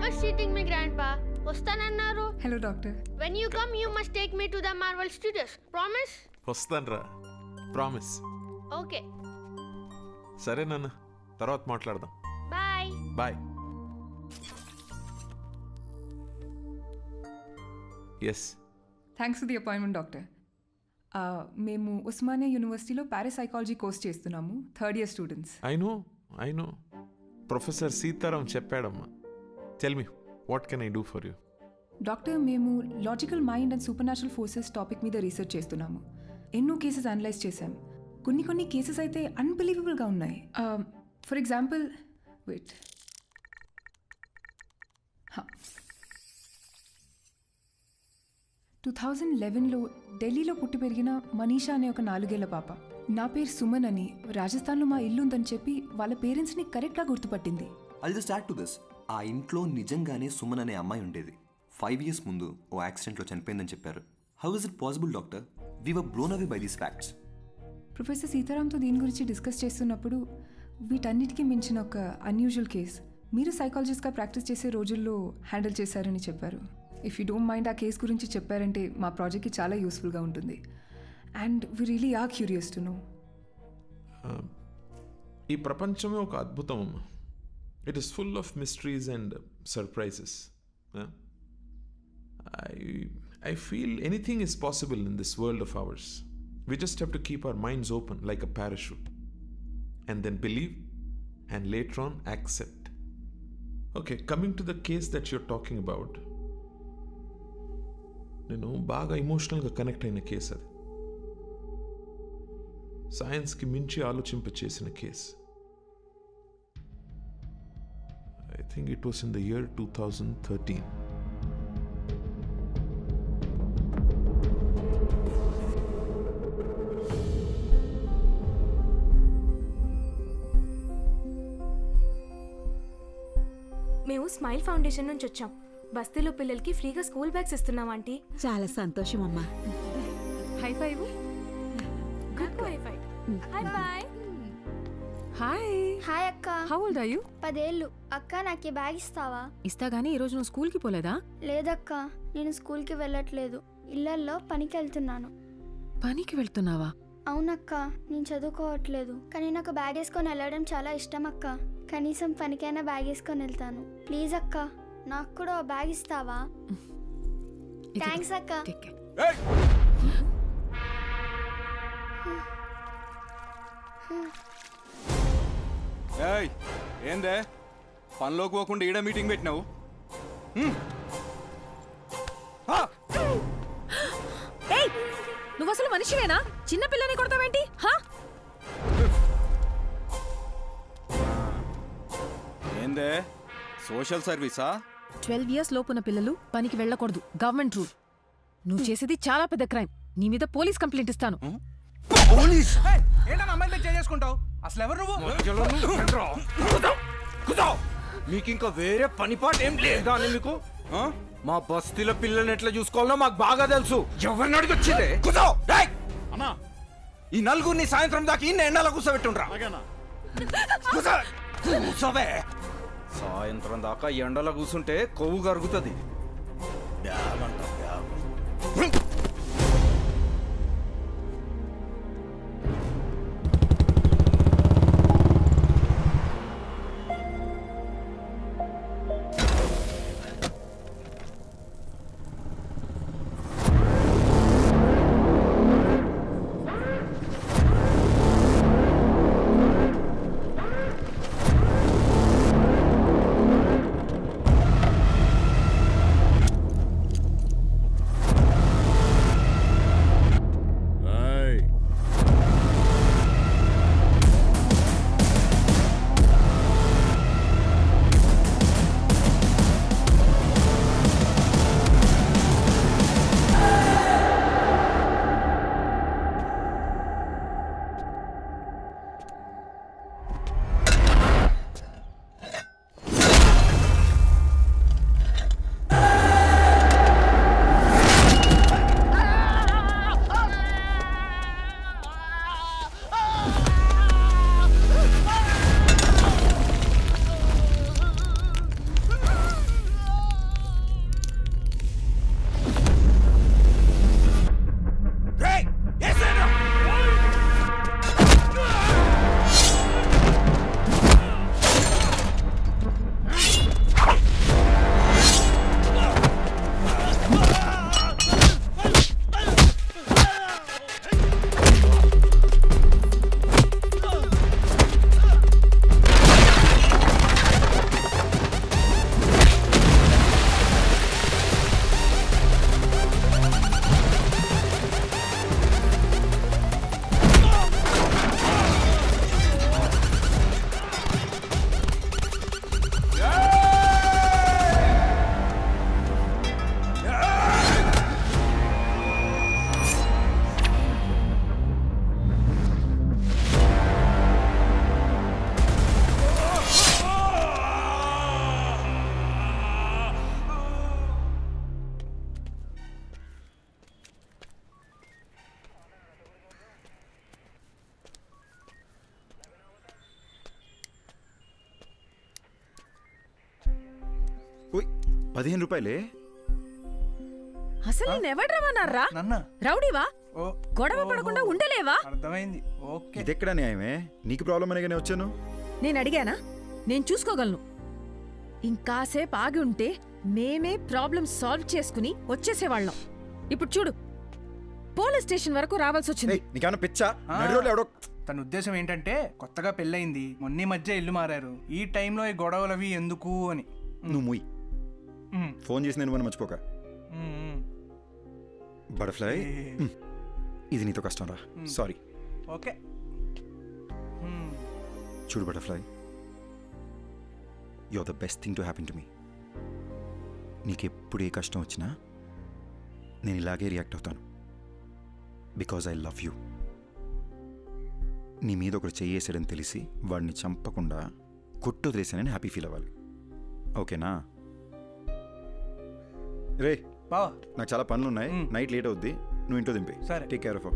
was cheating me, Grandpa. వస్తానన్నారు. Hello, doctor. When you come, you must take me to the Marvel Studios. Promise? వస్తానరా. Promise. Okay. సరే నాన్న, తర్వాత మాట్లాడదాం. Bye. Bye. Yes. Thanks for the appointment, doctor. మేము ఉస్మానియా యూనివర్సిటీలో parapsychology course చేస్తున్నాము, third year students. I know professor Sitaram చెప్పాడమ్మా. Tell me, what can I do for you? Doctor, మేము logical mind and supernatural forces topic మీద research చేస్తున్నాము. ఎన్నో cases analyse చేశాం. కొన్ని కేసెస్ అయితే అన్బిలీవబుల్గా ఉన్నాయి. ఫర్ ఎగ్జాంపుల్, వెయిట్, 2011లో ఢిల్లీలో పుట్టి పెరిగిన మనీషా అనే ఒక 4 ఏళ్ల పాప, నా పేరు సుమన్ అని, రాజస్థాన్లో మా ఇల్లు ఉందని చెప్పి వాళ్ళ పేరెంట్స్ని కరెక్ట్గా గుర్తుపట్టింది. I'll just add to this. ఆ ఇంట్లో నిజంగానే సుమన్ అనే అమ్మాయి ఉండేది. 5 years ముందు ఓ యాక్సిడెంట్లో చనిపోయిందని చెప్పారు. How is it possible doctor? We were blown away by these facts. Professor సీతారాంతో దీని గురించి డిస్కస్ చేస్తున్నప్పుడు వీటన్నిటికీ మించిన ఒక అన్యూజువల్ కేస్ మీరు సైకాలజిస్ట్గా ప్రాక్టీస్ చేసే రోజుల్లో హ్యాండిల్ చేశారని చెప్పారు. ఇఫ్ యూ డోంట్ మైండ్ ఆ కేస్ గురించి చెప్పారంటే మా ప్రాజెక్ట్కి చాలా యూస్ఫుల్గా ఉంటుంది. And we really are curious to know. ఈ ప్రపంచమే ఒక అద్భుతం అమ్మా. It is full of mysteries and surprises. I feel anything is possible in this world of ours. We just have to keep our minds open like a parachute and then believe and later on accept. Okay, coming to the case that you're talking about, నేను బాగా ఎమోషనల్గా connect అయిన case అది. సైన్స్కి మించి ఆలోచింపచేసిన case. I think it was in the year 2013. మేము smile foundation నుంచి వచ్చాం. బస్తీలో పిల్లలకి ఫ్రీగా స్కూల్ బ్యాగ్స్ ఇస్తున్నాం ఆంటీ. చాలా సంతోషం అమ్మా. High five. Good high five. Hi bye. Hi. Hi అక్క. How old are you? 10 ఏళ్ళు. అక్క నాకు బ్యాగ్ ఇస్తావా? ఇస్తా గానీ ఈ రోజు నువ్వు స్కూల్కి పోలేదా? లేదక్క, నేను స్కూల్కి వెళ్ళట్లేదు. ఇళ్లల్లో పనికి వెళ్తున్నాను. పనికి వెళ్తున్నావా? అవునక్క, నేను చదువుకోవట్లేదు. కానీ నాకు బ్యాగ్ వేసుకొని వెళ్ళడం చాలా ఇష్టం అక్క. కనీసం పనికైనా బ్యాగ్ వేసుకొని వెళ్తాను. ప్లీజ్ అక్క, నాకు కూడా బ్యాగ్ ఇస్తావా? థ్యాంక్స్ అక్క. ఏందే పనిలోకి పోకుండా ఈడ మీటింగ్ పెట్టినావు? నువ్వు అసలు మనిషివేనా? చిన్న పిల్లని కొడతావేంటి? ఏందే సోషల్ సర్వీసా? 12 years లోపున్న పిల్లలు పనికి వెళ్ళకూడదు, గవర్నమెంట్ రూల్. నువ్వు చేసేది చాలా పెద్ద క్రైమ్. నీ మీద పోలీస్ కంప్లైంట్ ఇస్తాను. పోలీస్? ఏంటన్నా అమ్మాయిని చేసుకుంటావు? అసలు ఎవరు నువ్వు? మీకు ఇంకా వేరే పనిపాటు ఏం లేదా అని మీకు? మా బస్తీల పిల్లల్ని ఎట్లా చూసుకోవాలో మాకు బాగా తెలుసు. ఎవరిని అడిగి వచ్చిందే? ఈ నలుగురిని సాయంత్రం దాకా ఇన్ని ఎండలో కూర్చోబెట్టుండ్రా. కూర్చోవే. సాయంత్రం దాకా ఎండలో కూర్చుంటే కొవ్వు కరుగుతుంది. 15 రూపాయలే? అసలు నేను ఎవడు రమ్మన్నారా? రౌడీవా? గొడవ పడకుండా ఉండలేవా? అర్థమైంది. ఓకే, ఇదెక్కడ న్యాయమే? నీకు ప్రాబ్లం అనేగానే వచ్చాను. నేను అడిగానా? నేను చూసుకోగలను. ఇంకాసేపు ఆగి ఉంటే మేమే ప్రాబ్లం సాల్వ్ చేసుకుని వచ్చేసేవాళ్ళం. ఇప్పుడు చూడు, పోలీస్ స్టేషన్ వరకు రావాల్సి వచ్చింది. నీకేమన్నా పిచ్చా? నడిరోడ్లో ఎవడో. తన ఉద్దేశం ఏంటంటే కొత్తగా పెళ్ళయింది, మొన్న మధ్య ఇల్లు మారారు, ఈ టైంలో ఈ గొడవలు అవి ఎందుకు అని. నువ్వు మూయి. ఫోన్ చేసి నేను మర్చిపోక. బటర్ఫ్లై, ఇది నీతో కష్టం రా. సారీ. ఓకే. చూడు butterfly, you are the best thing to happen to me. నీకెప్పుడు ఏ కష్టం వచ్చినా నేను ఇలాగే రియాక్ట్ అవుతాను. Because I love you. నీ మీద ఒకరు చెయ్యేసాడని తెలిసి వాడిని చంపకుండా కొట్టు వదిలేసానని హ్యాపీ ఫీల్ అవ్వాలి. ఓకేనా? రే బావా, నాకు చాలా పనులు ఉన్నాయి, నైట్ లేట్ అవుద్ది, నువ్వు ఇంట్లో దింపే. సరే, టేక్ కేర్ ఆఫ్.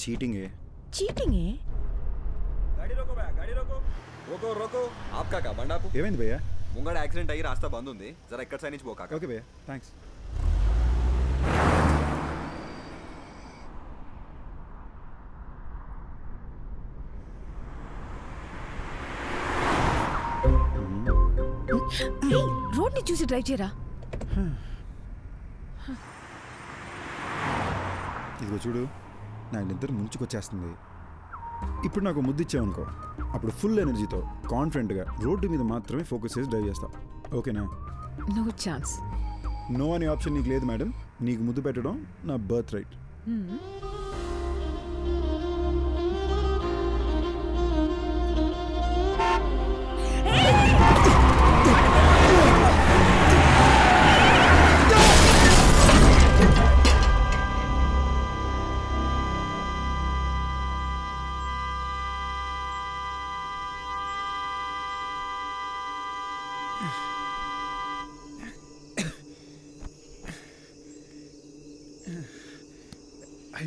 चीटिंग है। चीटिंग है? गाड़ी रोको भैया, गाड़ी रोको। रोको रोको। आपका क्या बंडा आपको? ఏమైంది భయ్యా? ముంగడ యాక్సిడెంట్ అయ్యి రాస్తా బంద్ ఉంది, జరా ఇక్కడ సైడ్ నుంచి పో కాకా. ఓకే భయ్యా, థ్యాంక్స్. రోడ్ ని చూసి డ్రైవ్ చేయరా. ఇదిగో చూడు, నా నిద్ర ముంచుకొచ్చేస్తుంది. ఇప్పుడు నాకు ముద్దు ఇచ్చావనుకో, అప్పుడు ఫుల్ ఎనర్జీతో కాన్ఫిడెంట్గా రోడ్డు మీద మాత్రమే ఫోకస్ చేసి డ్రైవ్ చేస్తావు. ఓకేనా? No chance. నో అనే ఆప్షన్ నీకు లేదు మేడం. నీకు ముద్దు పెట్టడం నా బర్త్ రైట్.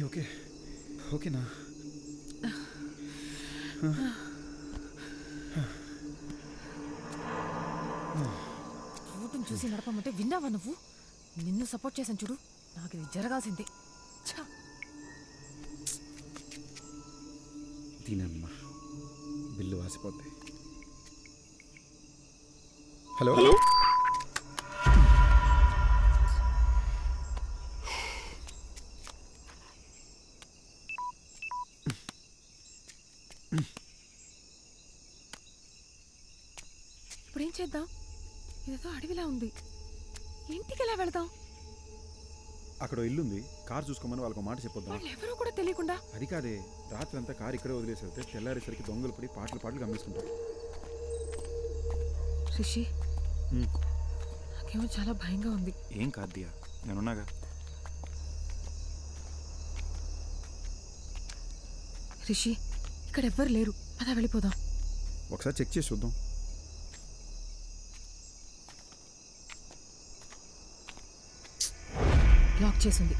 ఓకే ఓకేనా? పాపని చూసి నడపమంటే విన్నావా నువ్వు? నిన్ను సపోర్ట్ చేశాను చూడు, నాకు ఇది జరగాల్సిందే. దీనమ్మా బిల్లు వాసిపోద్ది. హలో ఇప్పుడేం చేద్దాం? ఇదేదో అడవిలా ఉంది, ఇంటికి ఎలా వెళదాం? అక్కడ ఇల్లుంది, కారు చూసుకోమని వాళ్ళకు మాట చెప్పొద్దాం. వాళ్ళు ఎవరో కూడా తెలియకుండా. అది కాదే, రాత్రి అంతా కారు ఇక్కడే వదిలేసి వెళ్తే తెల్లారేసరికి దొంగలు పడి పాటలు గమనిస్తుంటారు. రిషి, నాకేమో చాలా భయంగా ఉంది. ఏం కాదు దియా, నేనున్నాగా. రిషి, ఇక్కడ ఎవ్వరు లేరు, పద వెళ్ళిపోదాం. ఒకసారి చెక్ చేసి చూద్దాం. లాక్ చేసింది.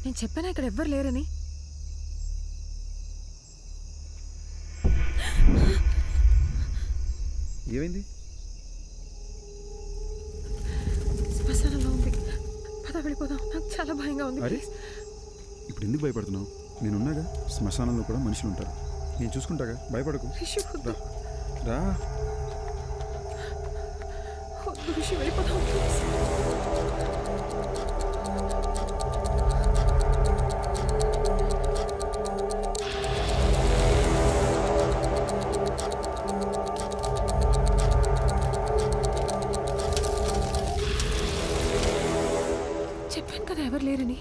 నేను చెప్పానా ఇక్కడ ఎవ్వరు లేరని? ఏమైంది? శ్మశానంలో ఉంది, పద వెళ్ళిపోదాం. నాకు చాలా భయంగా ఉంది. అరే ఇప్పుడు ఎందుకు భయపడుతున్నావు? నేనున్నాగా. శ్మశానంలో కూడా మనుషులు ఉంటారు, నేను చూసుకుంటాగా, భయపడకు. రా. రిషి వెళ్ళిపోదాం. చెప్పాను కదా ఎవరు లేరని.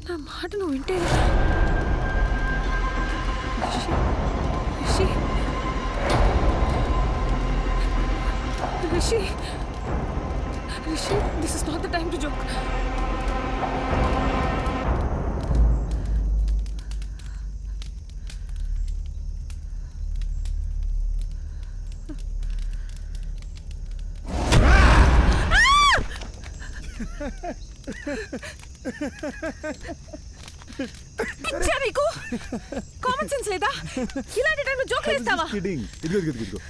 నా మాట నువ్వు వింటే. Rishi, Rishi, Rishi, this is not the time to joke. పిచ్చా నీకు? కామన్ సెన్స్ లేదా? ఇలాంటి టైంలో జోక్ వేస్తావా? ఇదిగో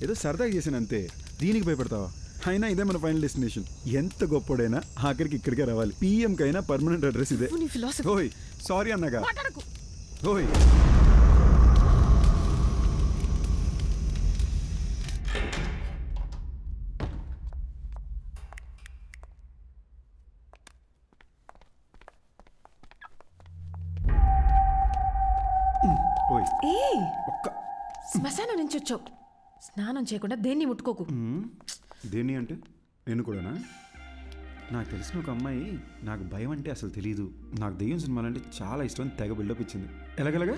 ఏదో సరదాగా చేసాను అంతే, దీనికి భయపడతావా? అయినా ఇదే మన ఫైనల్ డెస్టినేషన్. ఎంత గొప్పడైనా ఆఖరికి ఇక్కడికే రావాలి. పిఎంకైనా పర్మనెంట్ అడ్రస్ ఇదే. ఓయ్ సారీ అన్నగా. ఓయ్ శ్మశానం నుంచి వచ్చావు, స్నానం చేయకుండా దేన్ని ముట్టుకోకు. దేన్ని అంటే నేను కూడానా? నాకు తెలిసిన ఒక అమ్మాయి నాకు భయం అంటే అసలు తెలియదు, నాకు దెయ్యం సినిమాలంటే చాలా ఇష్టం, తెగ బిల్డప్ ఇచ్చింది. ఎలాగెలాగా?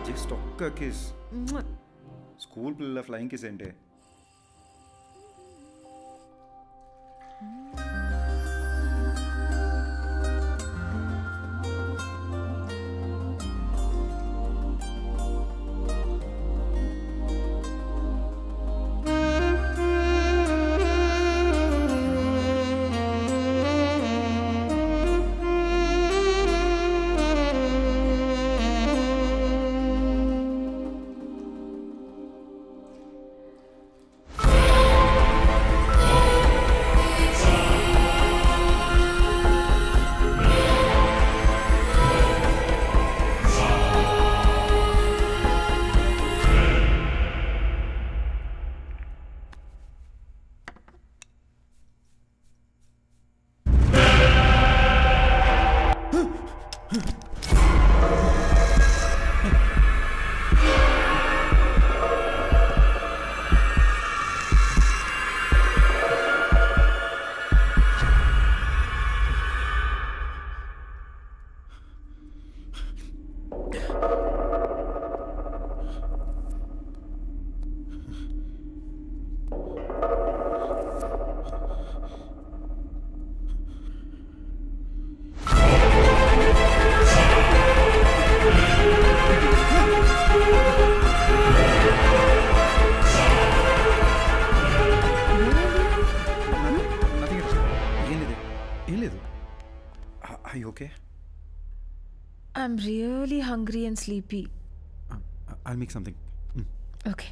జస్ట్ ఒక్క కిస్. స్కూల్ పిల్లల ఫ్లయింగ్ కిస్ ఏంటే? Are you okay? I'm really hungry and sleepy. I'll make something. Okay.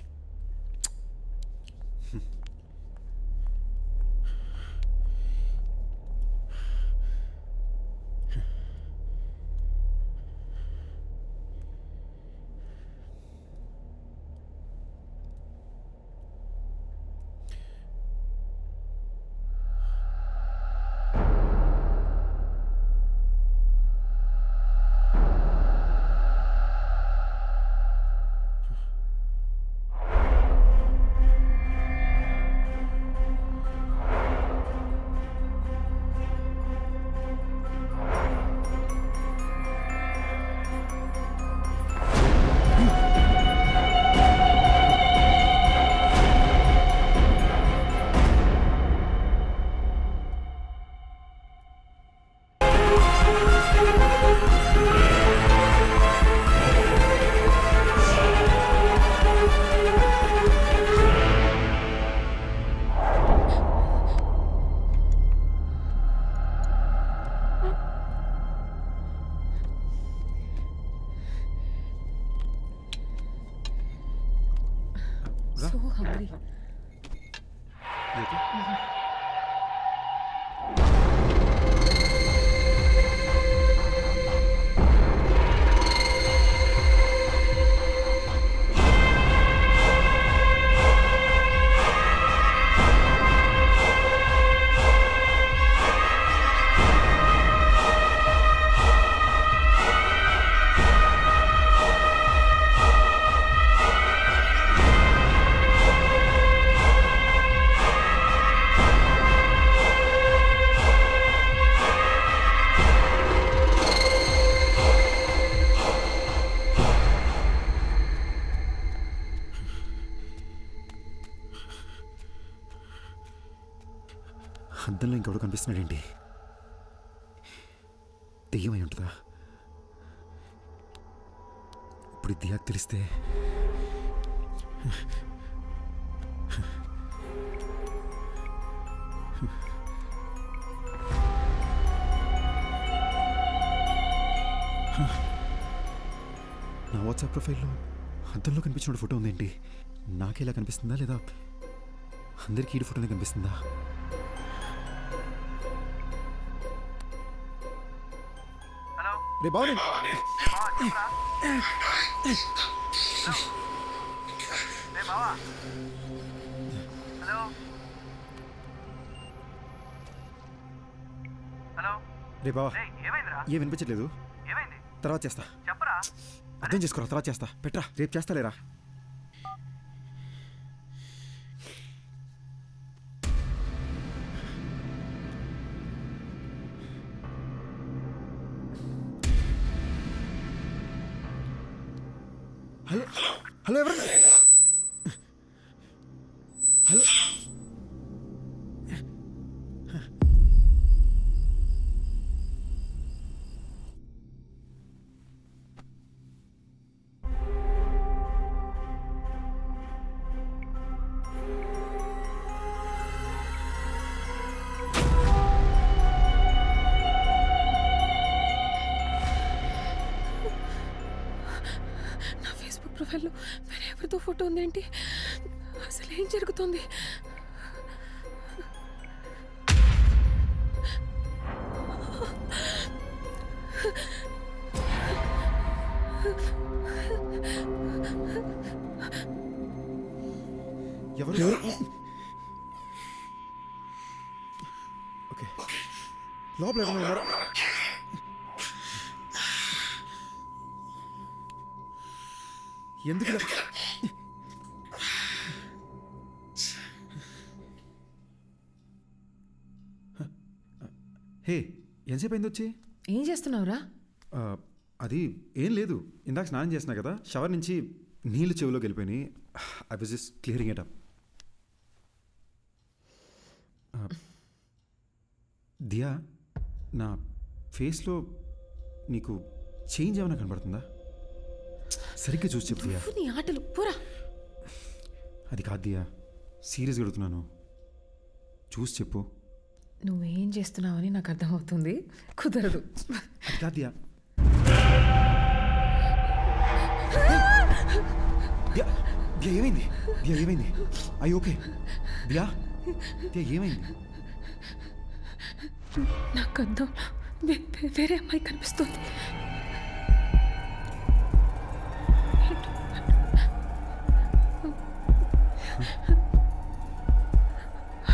So hungry. You okay? అద్దంలో ఇంకెవడు కనిపిస్తున్నాడేంటి? దెయ్యమై ఉంటుందా? ఇప్పుడు దియాకు తెలిస్తే నా వాట్సాప్ ప్రొఫైల్లో అద్దంలో కనిపించిన ఫోటో ఉందేంటి? నాకేలా కనిపిస్తుందా లేదా అందరికీ ఈ ఫోటోనే కనిపిస్తుందా? రే బాగుంది. రే బావా, ఏం వినిపించట్లేదు. తర్వాత చేస్తా. అర్థం చేసుకోరా, తర్వాత చేస్తా. పెట్టరా, రేపు చేస్తాలేరా. హలో హలో ఎవరు? హలో ప్రొఫైల్లో వేరే ఎవరితో ఫోటో ఉందేంటి? అసలు ఏం జరుగుతుంది? ఎవరు ఎవరు? ఓకే, లోపల ఎవరైనా ఉన్నారా? ఎందుకు హే, ఎంతసేపు అయింది వచ్చి? ఏం చేస్తున్నావురా? అది ఏం లేదు, ఇందాక స్నానం చేసినా కదా, షవర్ నుంచి నీళ్ళు చెవిలోకి వెళ్ళిపోయినాయి. I was just clearing it up. Diya, నా ఫేస్లో నీకు చేంజ్ ఏమైనా కనబడుతుందా? సరిగ్గా చూసి చెప్పు దియా. నీ ఆటలు పూరా. అది కాదు దియా, సీరియస్గా అడుగుతున్నాను, చూసి చెప్పు. నువ్వేం చేస్తున్నావని నాకు అర్థమవుతుంది. కుదరదు. దియా ఏమైంది? దియా ఏమైంది? అయ్యి ఓకే దియా? దియా ఏమైంది? నాకు అర్థం వేరే అమ్మాయి కనిపిస్తుంది.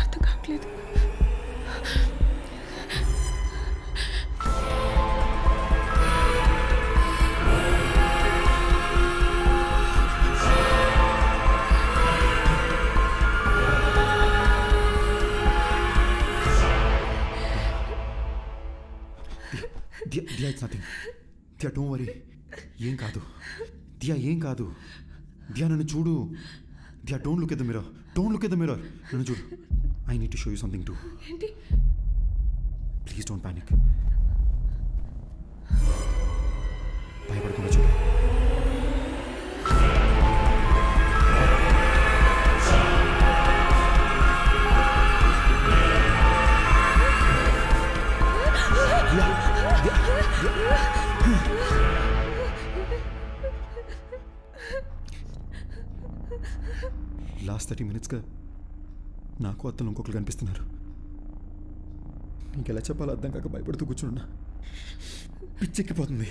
అర్థం కావట్లేదు. Diya it's nothing. Diya don't worry. ఏం కాదు దియా, ఏం కాదు. దియా నన్ను చూడు. Diya don't look at the mirror. Don't look at the mirror. నన్ను చూడు. I need to show you something too. ఏంటి? Please don't panic. భయపడకుండా చూడు. లాస్ట్ 30 minutesగా నాకు అత్తలు ఇంకొకరు కనిపిస్తున్నారు. ఇంకెలా చెప్పాలో అర్థం కాక భయపడుతూ కూర్చున్నా. పిచ్చెక్కిపోతుంది.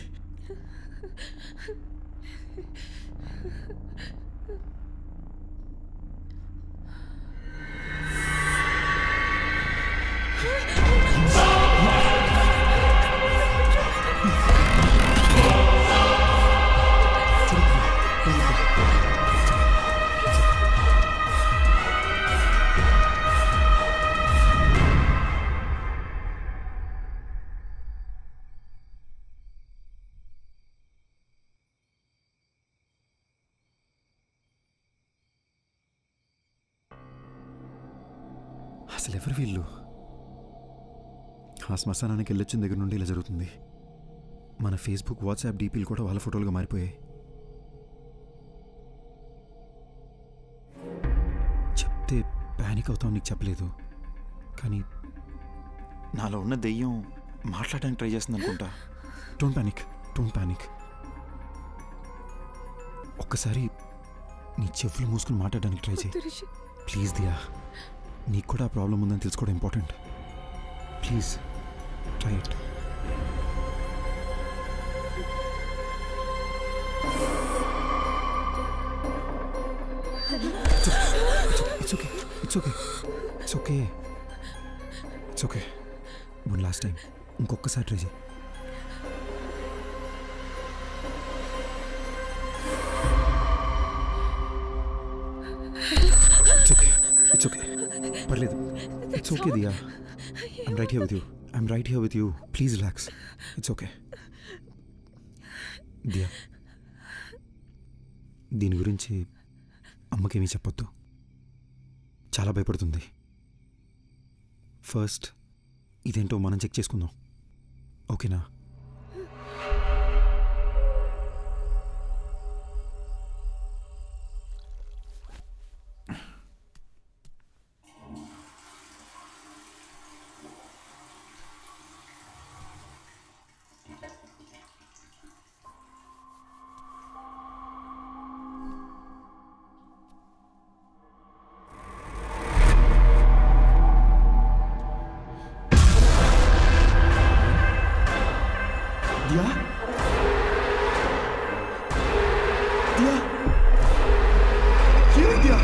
అసలు ఎవరు వీళ్ళు? ఆ శ్మశానానికి వెళ్ళొచ్చిన దగ్గర నుండి ఇలా జరుగుతుంది. మన ఫేస్బుక్, వాట్సాప్ డీపీలు కూడా వాళ్ళ ఫోటోలుగా మారిపోయాయి. చెప్తే ప్యానిక్ అవుతాం, నీకు చెప్పలేదు. కానీ నాలో ఉన్న దెయ్యం మాట్లాడడానికి ట్రై చేస్తుంది అనుకుంటా. Don't panic, don't panic. ఒక్కసారి నీ చెవులు మూసుకుని మాట్లాడడానికి ట్రై చేయి ప్లీజ్. దియా, నీకు కూడా ఆ ప్రాబ్లం ఉందని తెలుసుకోవడం important. Please try it. It's okay, it's okay, it's okay, it's okay. One last time ఇంకొకసారి ట్రై చేయి. It's okay. పర్లేదు. It's okay, Diya. I'm right here with you. I'm right here with you. Please relax. It's okay. Diya, దీని గురించి అమ్మకేమీ చెప్పొద్దు. చాలా భయపడుతుంది. First ఇదేంటో మనం చెక్ చేసుకుందాం, ఓకేనా? Diya? Diya? Hear Diya?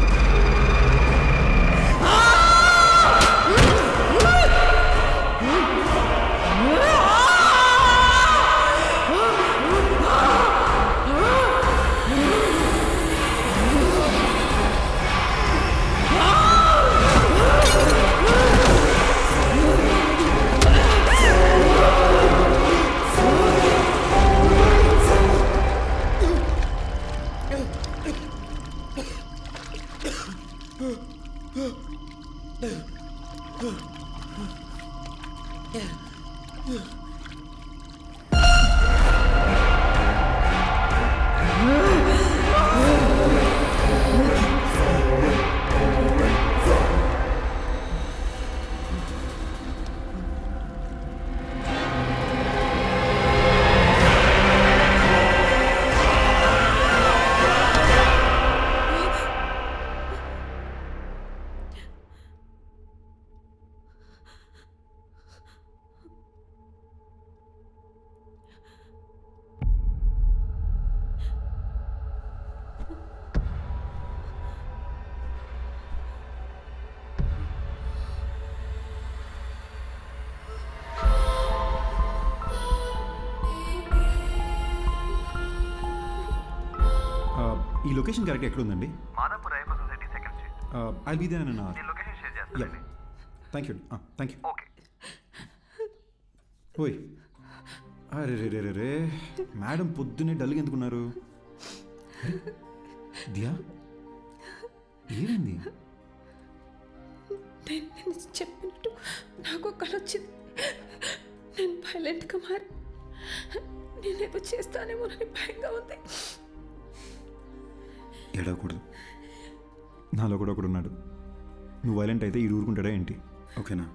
ఈ లొకేషన్ కరెక్ట్ ఎక్కడ ఉందండి? Madhapur Ayyappa society second street. I'll be there in an hour. నేను లొకేషన్ షేర్ చేస్తాను. Thank you. Thank you. Okay. ఓయ్, అరే రే రే రే రే, మేడం పొద్దున్నే డల్గా ఎందుకున్నారు? దియా, ఏమైంది? నేను చెప్పినట్టు నాకు కళ వచ్చింది. నేను వైలెంట్గా మారి నేనేదో చేస్తానేమోనని భయంగా ఉంది. ఏడవకూడదు, నాలో కూడా ఒకడు ఉన్నాడు. నువ్వు వైలెంట్ అయితే ఈడు ఊరుకుంటాడా ఏంటి? ఓకేనా?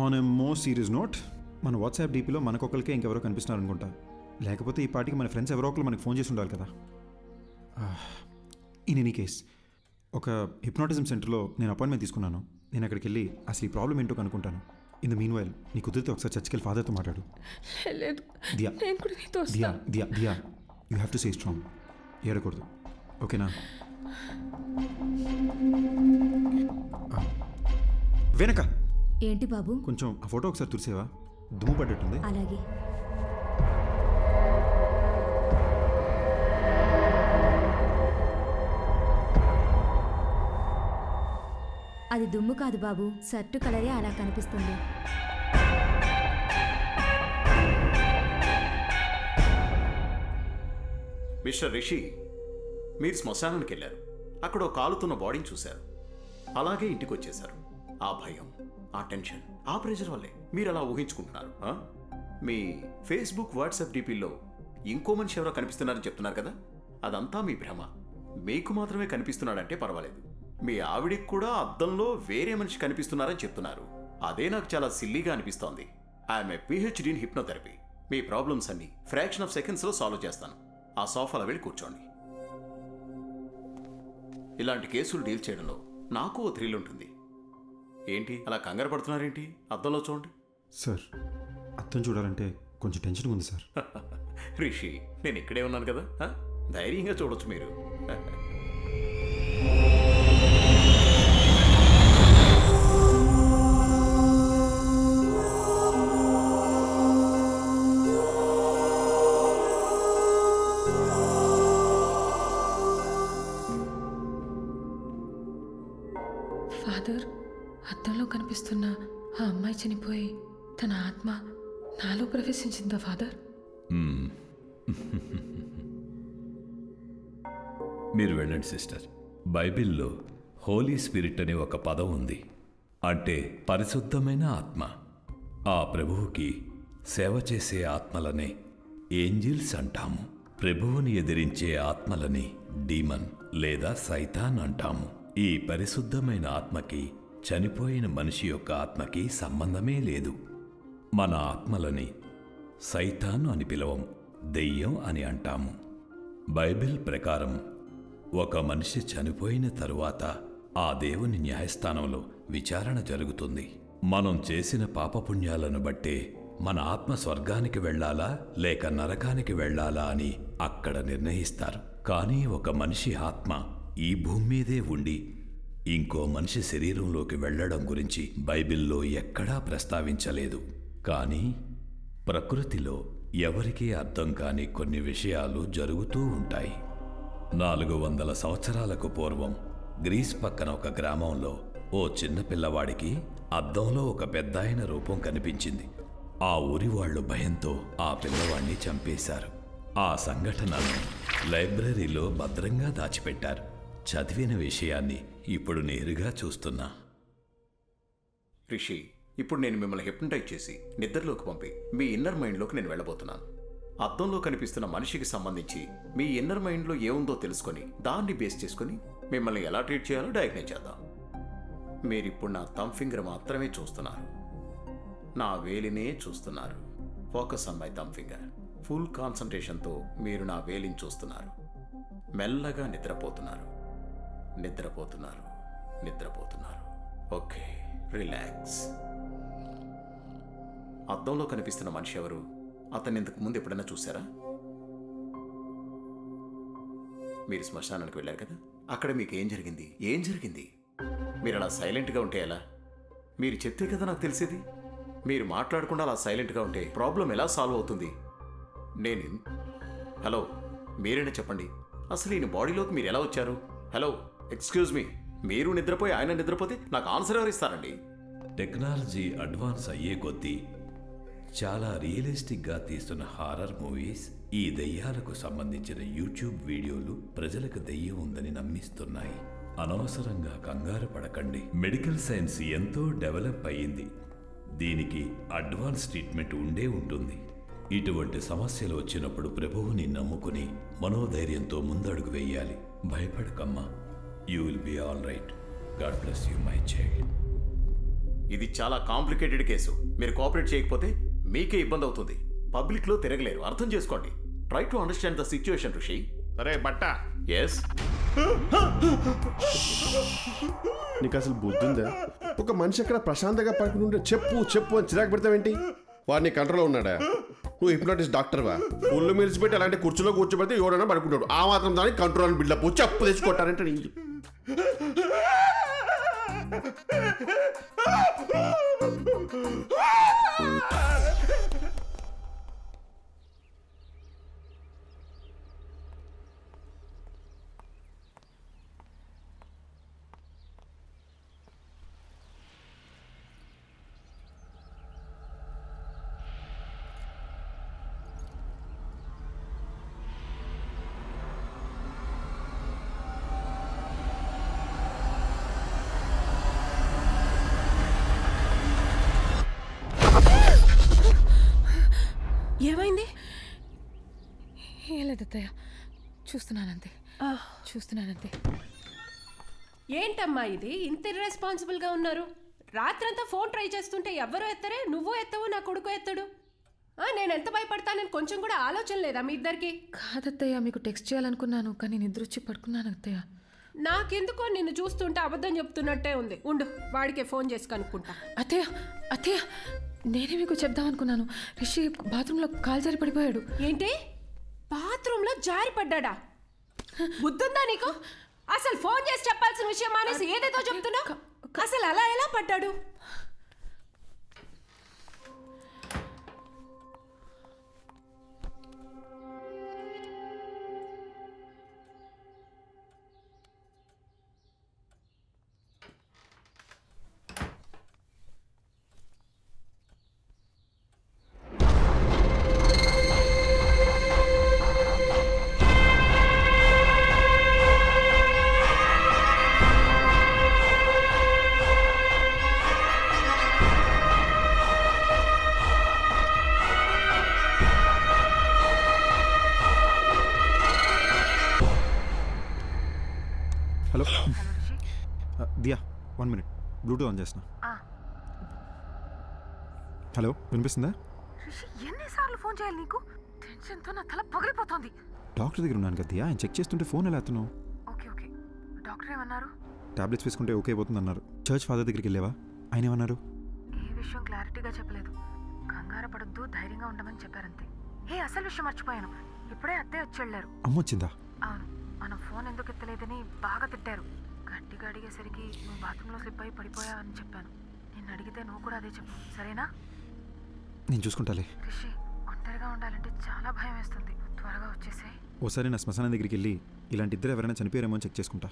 On a more serious note, మన వాట్సాప్ డీపీలో మనకొకరికే ఇంకెవరో కనిపిస్తున్నారు అనుకుంటా. లేకపోతే ఈ పార్టీకి మన ఫ్రెండ్స్ ఎవరో ఒకరు మనకు ఫోన్ చేసి ఉండాలి కదా. ఇన్ ఎనీ కేస్, ఒక హిప్నాటిజం సెంటర్లో నేను అపాయింట్మెంట్ తీసుకున్నాను. నేను అక్కడికి వెళ్ళి అసలు ఈ ప్రాబ్లం ఏంటో కనుక్కుంటాను. ఇన్ ద మీన్ వైల్ నీ కుదిరితే ఒకసారి చర్చికి వెళ్ళి ఫాదర్తో మాట్లాడు. లేదు, దియా నేను కూడా నీతో దియా వస్తాను. Diya Diya you have to stay strong. ఏడకూడదు, ఓకేనా? వెనక ఏంటి బాబు? కొంచెం ఆ ఫోటో ఒకసారి తుడిసేవా? దుమ్ము పడ్డట్టుంది. అలాగే. అది దుమ్ము కాదు బాబు, షర్టు కలరే అలా కనిపిస్తుంది. మిస్టర్ రిషి, మీరు శ్మశానానికి వెళ్ళారు. అక్కడ ఒక కాలుతున్న బాడీని చూశారు. అలాగే ఇంటికి వచ్చేశారు. ఆ భయం, ఆ టెన్షన్, ఆ ప్రెషర్ వల్లే మీరు అలా ఊహించుకుంటున్నారు. మీ ఫేస్బుక్, వాట్సాప్ డీపీల్లో ఇంకో మనిషి ఎవరో కనిపిస్తున్నారని చెప్తున్నారు కదా, అదంతా మీ భ్రమ. మీకు మాత్రమే కనిపిస్తున్నాడంటే పర్వాలేదు. మీ ఆవిడికి కూడా అద్దంలో వేరే మనిషి కనిపిస్తున్నారని చెప్తున్నారు. అదే నాకు చాలా సిల్లీగా అనిపిస్తోంది. I'm a PhD in hypnotherapy. Me problems అన్ని ఫ్రాక్షన్ ఆఫ్ సెకండ్స్లో సాల్వ్ చేస్తాను. ఆ సోఫాలో వెళ్ళి కూర్చోండి. ఇలాంటి కేసులు డీల్ చేయడంలో నాకు ఓ థ్రిల్ ఉంటుంది. ఏంటి అలా కంగారు పడుతున్నారేంటి? అద్దంలో చూడండి. సార్, అర్థం చూడాలంటే కొంచెం టెన్షన్గా ఉంది సార్. రిషి, నేను ఇక్కడే ఉన్నాను కదా, ధైర్యంగా చూడొచ్చు మీరు. ఫాదర్, అద్దంలో కనిపిస్తున్న ఆ అమ్మాయి చనిపోయి తన ఆత్మ నాలో ప్రవేశించిందా ఫాదర్? మీరు వెళ్ళండి సిస్టర్. బైబిల్లో హోలీ స్పిరిట్ అనే ఒక పదం ఉంది. అంటే పరిశుద్ధమైన ఆత్మ. ఆ ప్రభువుకి సేవ చేసే ఆత్మలనే ఏంజిల్స్ అంటాము. ప్రభువుని ఎదిరించే ఆత్మలని డీమన్ లేదా సైతాన్ అంటాము. ఈ పరిశుద్ధమైన ఆత్మకి చనిపోయిన మనిషి యొక్క ఆత్మకి సంబంధమే లేదు. మన ఆత్మలని సైతాన్ అని పిలవం, దెయ్యం అని అంటాము. బైబిల్ ప్రకారం ఒక మనిషి చనిపోయిన తరువాత ఆ దేవుని న్యాయస్థానంలో విచారణ జరుగుతుంది. మనం చేసిన పాపపుణ్యాలను బట్టే మన ఆత్మ స్వర్గానికి వెళ్ళాలా లేక నరకానికి వెళ్ళాలా అని అక్కడ నిర్ణయిస్తారు. కానీ ఒక మనిషి ఆత్మ ఈ భూమి మీదే ఉండి ఇంకో మనిషి శరీరంలోకి వెళ్ళడం గురించి బైబిల్లో ఎక్కడా ప్రస్తావించలేదు. కానీ ప్రకృతిలో ఎవరికీ అర్థం కాని కొన్ని విషయాలు జరుగుతూ ఉంటాయి. 400 సంవత్సరాలకు పూర్వం గ్రీస్ పక్కన ఒక గ్రామంలో ఓ చిన్న పిల్లవాడికి అద్దంలో ఒక పెద్దాయన రూపం కనిపించింది. ఆ ఊరి వాళ్ళు భయంతో ఆ పిల్లవాడిని చంపేశారు. ఆ సంఘటనను లైబ్రరీలో భద్రంగా దాచిపెట్టారు. చదివిన విషయాన్ని ఇప్పుడు నేరుగా చూస్తున్నా. రిషి, ఇప్పుడు నేను మిమ్మల్ని హిప్నటైజ్ చేసి నిద్రలోకి పంపి మీ ఇన్నర్ మైండ్లోకి నేను వెళ్ళబోతున్నాను. అద్దంలో కనిపిస్తున్న మనిషికి సంబంధించి మీ ఇన్నర్ మైండ్లో ఏముందో తెలుసుకొని దాన్ని బేస్ చేసుకొని మిమ్మల్ని ఎలా ట్రీట్ చేయాలో డయాగ్నైజ్ చేద్దాం. మీరిప్పుడు నా థంబ్ ఫింగర్ మాత్రమే చూస్తున్నారు, నా వేలినే చూస్తున్నారు. Focus on my thumb finger. Full కాన్సంట్రేషన్తో మీరు నా వేలిని చూస్తున్నారు. మెల్లగా నిద్రపోతున్నారు, నిద్రపోతున్నారు, నిద్రపోతున్నారు. Okay, relax. అద్దంలో కనిపిస్తున్న మనిషి ఎవరు? అతన్ని ఇంతకు ముందు ఎప్పుడైనా చూసారా? మీరు శ్మశానానికి వెళ్ళారు కదా, అక్కడ మీకు ఏం జరిగింది? ఏం జరిగింది? మీరు అలా సైలెంట్గా ఉంటే ఎలా? మీరు చెప్తే కదా నాకు తెలిసేది. మీరు మాట్లాడకుండా అలా సైలెంట్గా ఉంటే ప్రాబ్లం ఎలా సాల్వ్ అవుతుంది? హలో, మీరైనా చెప్పండి, అసలు ఈయన బాడీలోకి మీరు ఎలా వచ్చారు? హలో, ఎక్స్క్యూజ్ మీ, మీరు నిద్రపోయి ఆయన నిద్రపోతే నాకు ఆన్సర్ ఎవరు ఇస్తారండి? టెక్నాలజీ అడ్వాన్స్ అయ్యే కొద్దీ చాలా రియలిస్టిక్గా తీస్తున్న హారర్ మూవీస్, ఈ దెయ్యాలకు సంబంధించిన యూట్యూబ్ వీడియోలు ప్రజలకు దెయ్యం ఉందని నమ్మిస్తున్నాయి. అనవసరంగా కంగారు పడకండి. మెడికల్ సైన్స్ ఎంతో డెవలప్ అయ్యింది. దీనికి అడ్వాన్స్ ట్రీట్మెంట్ ఉండే ఉంటుంది. ఇటువంటి సమస్యలు వచ్చినప్పుడు ప్రభువుని నమ్ముకుని మనోధైర్యంతో ముందడుగు వేయాలి. భయపడకమ్మా, you will be all right. God bless you my child. ఇది చాలా కాంప్లికేటెడ్ కేసు. మీరు కోఆపరేట్ చేయకపోతే మీకే ఇబ్బంది అవుతుంది. పబ్లిక్లో తిరగలేరు, అర్థం చేసుకోండి. Try to understand the situation ఋషి. అరే బట్ట, ఎస్, నీకు అసలు బుద్ధి ఉందా? ఒక మనిషి అక్కడ ప్రశాంతంగా పడుకుని ఉంటే చెప్పు చెప్పు అని చిరాకు పెడతావేంటి? వాడిని కంట్రోల్లో ఉన్నాడా? నువ్వు హిప్నాటిస్ట్ డాక్టర్వా? ఒళ్ళు మిలిచిపెట్టి అలాంటి కుర్చీలో కూర్చోబెడితే ఎవడైనా పడుకుంటాడు. ఆ మాత్రం దానికి కంట్రోల్ బిల్డప్ చెప్పు తెచ్చుకుంటారంటే నీ ఏమైంది? ఏం లేదు అత్తయ్య, చూస్తున్నానంతే. ఏంటమ్మా ఇది ఇంత ఇర్రెస్పాన్సిబుల్గా ఉన్నారు? రాత్రంతా ఫోన్ ట్రై చేస్తుంటే ఎవ్వరూ ఎత్తరే, నువ్వు ఎత్తవు, నా కొడుకు ఎత్తడు. నేను ఎంత భయపడతానని కొంచెం కూడా ఆలోచన లేదా మీ ఇద్దరికి? కాదత్తయ్య, మీకు టెక్స్ట్ చేయాలనుకున్నాను కానీ నిద్ర వచ్చి పడుకున్నాను అత్తయ్య. నాకెందుకో నిన్ను చూస్తుంటే అబద్ధం చెప్తున్నట్టే ఉంది. ఉండు, వాడికే ఫోన్ చేసి కనుక్కుంటా. అత్తయ్య నేనే మీకు చెప్దామనుకున్నాను. రిషి బాత్రూంలో కాలు జారి పడిపోయాడు. ఏంటి? బాత్రూంలో జారి పడ్డా? బుద్ధుందా నీకు? అసలు ఫోన్ చేసి చెప్పాల్సిన విషయం మానేసి ఏదేదో చెప్తున్నా. అసలు అలా ఎలా పడ్డాడు? Hello Diya, 1 minute, Bluetooth on చేస్తున్నా. హలో, వినిపిస్తుందా? ఎన్నిసార్లు ఫోన్ చేయాలి నీకు? టెన్షన్తో నా తల పగిలిపోతుంది. డాక్టర్ దగ్గర ఉన్నాను కదా దియా, ఆయన చెక్ చేస్తుంటే ఫోన్ ఎలా ఎత్తున్నావు? ఓకే డాక్టర్ ఏమన్నారు? టాబ్లెట్స్ వేసుకుంటే ఓకే అయిపోతుంది అన్నారు. చర్చ్ ఫాదర్ దగ్గరికి వెళ్ళావా? ఆయన ఏమన్నారు? ఏ విషయం క్లారిటీగా చెప్పలేదు. కంగారు పడొద్దు, ధైర్యంగా ఉండమని చెప్పారంతే. అసలు విషయం మర్చిపోయాను. ఇప్పుడే అత్తయ్య వచ్చి వెళ్ళారు. అమ్మొచ్చిందా? అవును, మనం ఫోన్ ఎందుకు ఎత్తలేదని బాగా తిట్టారు. గట్టిగా అడిగేసరికి నువ్వు బాత్రూంలో స్లిప్ అయి పడిపోయా అని చెప్పాను. నిన్ను అడిగితే నువ్వు కూడా అదే చెప్పు, సరేనా? నేను చూసుకుంటాలే. రిషి, ఒంటరిగా ఉండాలంటే చాలా భయం వేస్తుంది. త్వరగా వచ్చేసాయి. ఓసారి నా శ్మశానం దగ్గరికి వెళ్ళి ఇలాంటి ఇద్దరు ఎవరైనా చనిపోయారేమో అని చెక్ చేసుకుంటా.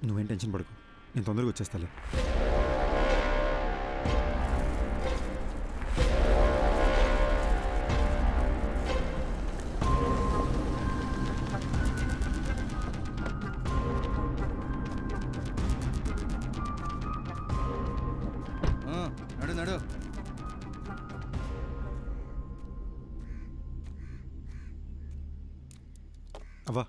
నువ్వేం టెన్షన్ పడకు, నేను తొందరగా వచ్చేస్తాలే. నడు అవ్వా,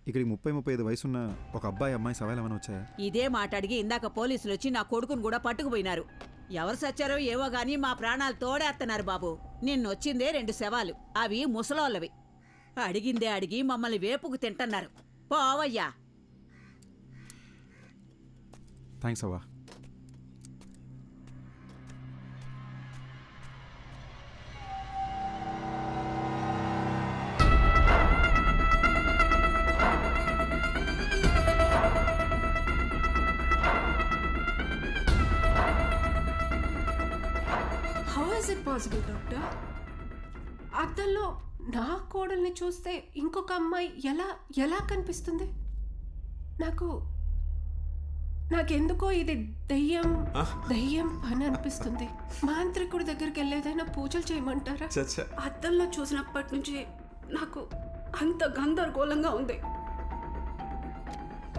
ఇక్కడికి 30-35 వయసున్న ఒక అబ్బాయి అమ్మాయి సవాలు ఏమైనా వచ్చాయా? ఇదే మాట అడిగి ఇందాక పోలీసులు వచ్చి నా కొడుకును కూడా పట్టుకుపోయినారు. ఎవరు సచ్చారో ఏవో గాని మా ప్రాణాలు తోడేస్తున్నారు బాబు. నిన్నొచ్చిందే 2 శవాలు, అవి ముసలోళ్ళవి. అడిగిందే అడిగి మమ్మల్ని వేపుకు తింటున్నారు. పోవయ్యా. థ్యాంక్స్ అవ్వా. How is it possible doctor? అద్దంలో నా కోడల్ని చూస్తే ఇంకొక అమ్మాయి ఎలా ఎలా కనిపిస్తుంది? నాకెందుకో ఇది దయ్యం పని అనిపిస్తుంది. మాంత్రికుడి దగ్గరికి వెళ్ళేదైనా పూజలు చేయమంటారా? అద్దంలో చూసినప్పటి నుంచి నాకు అంత గందరగోళంగా ఉంది.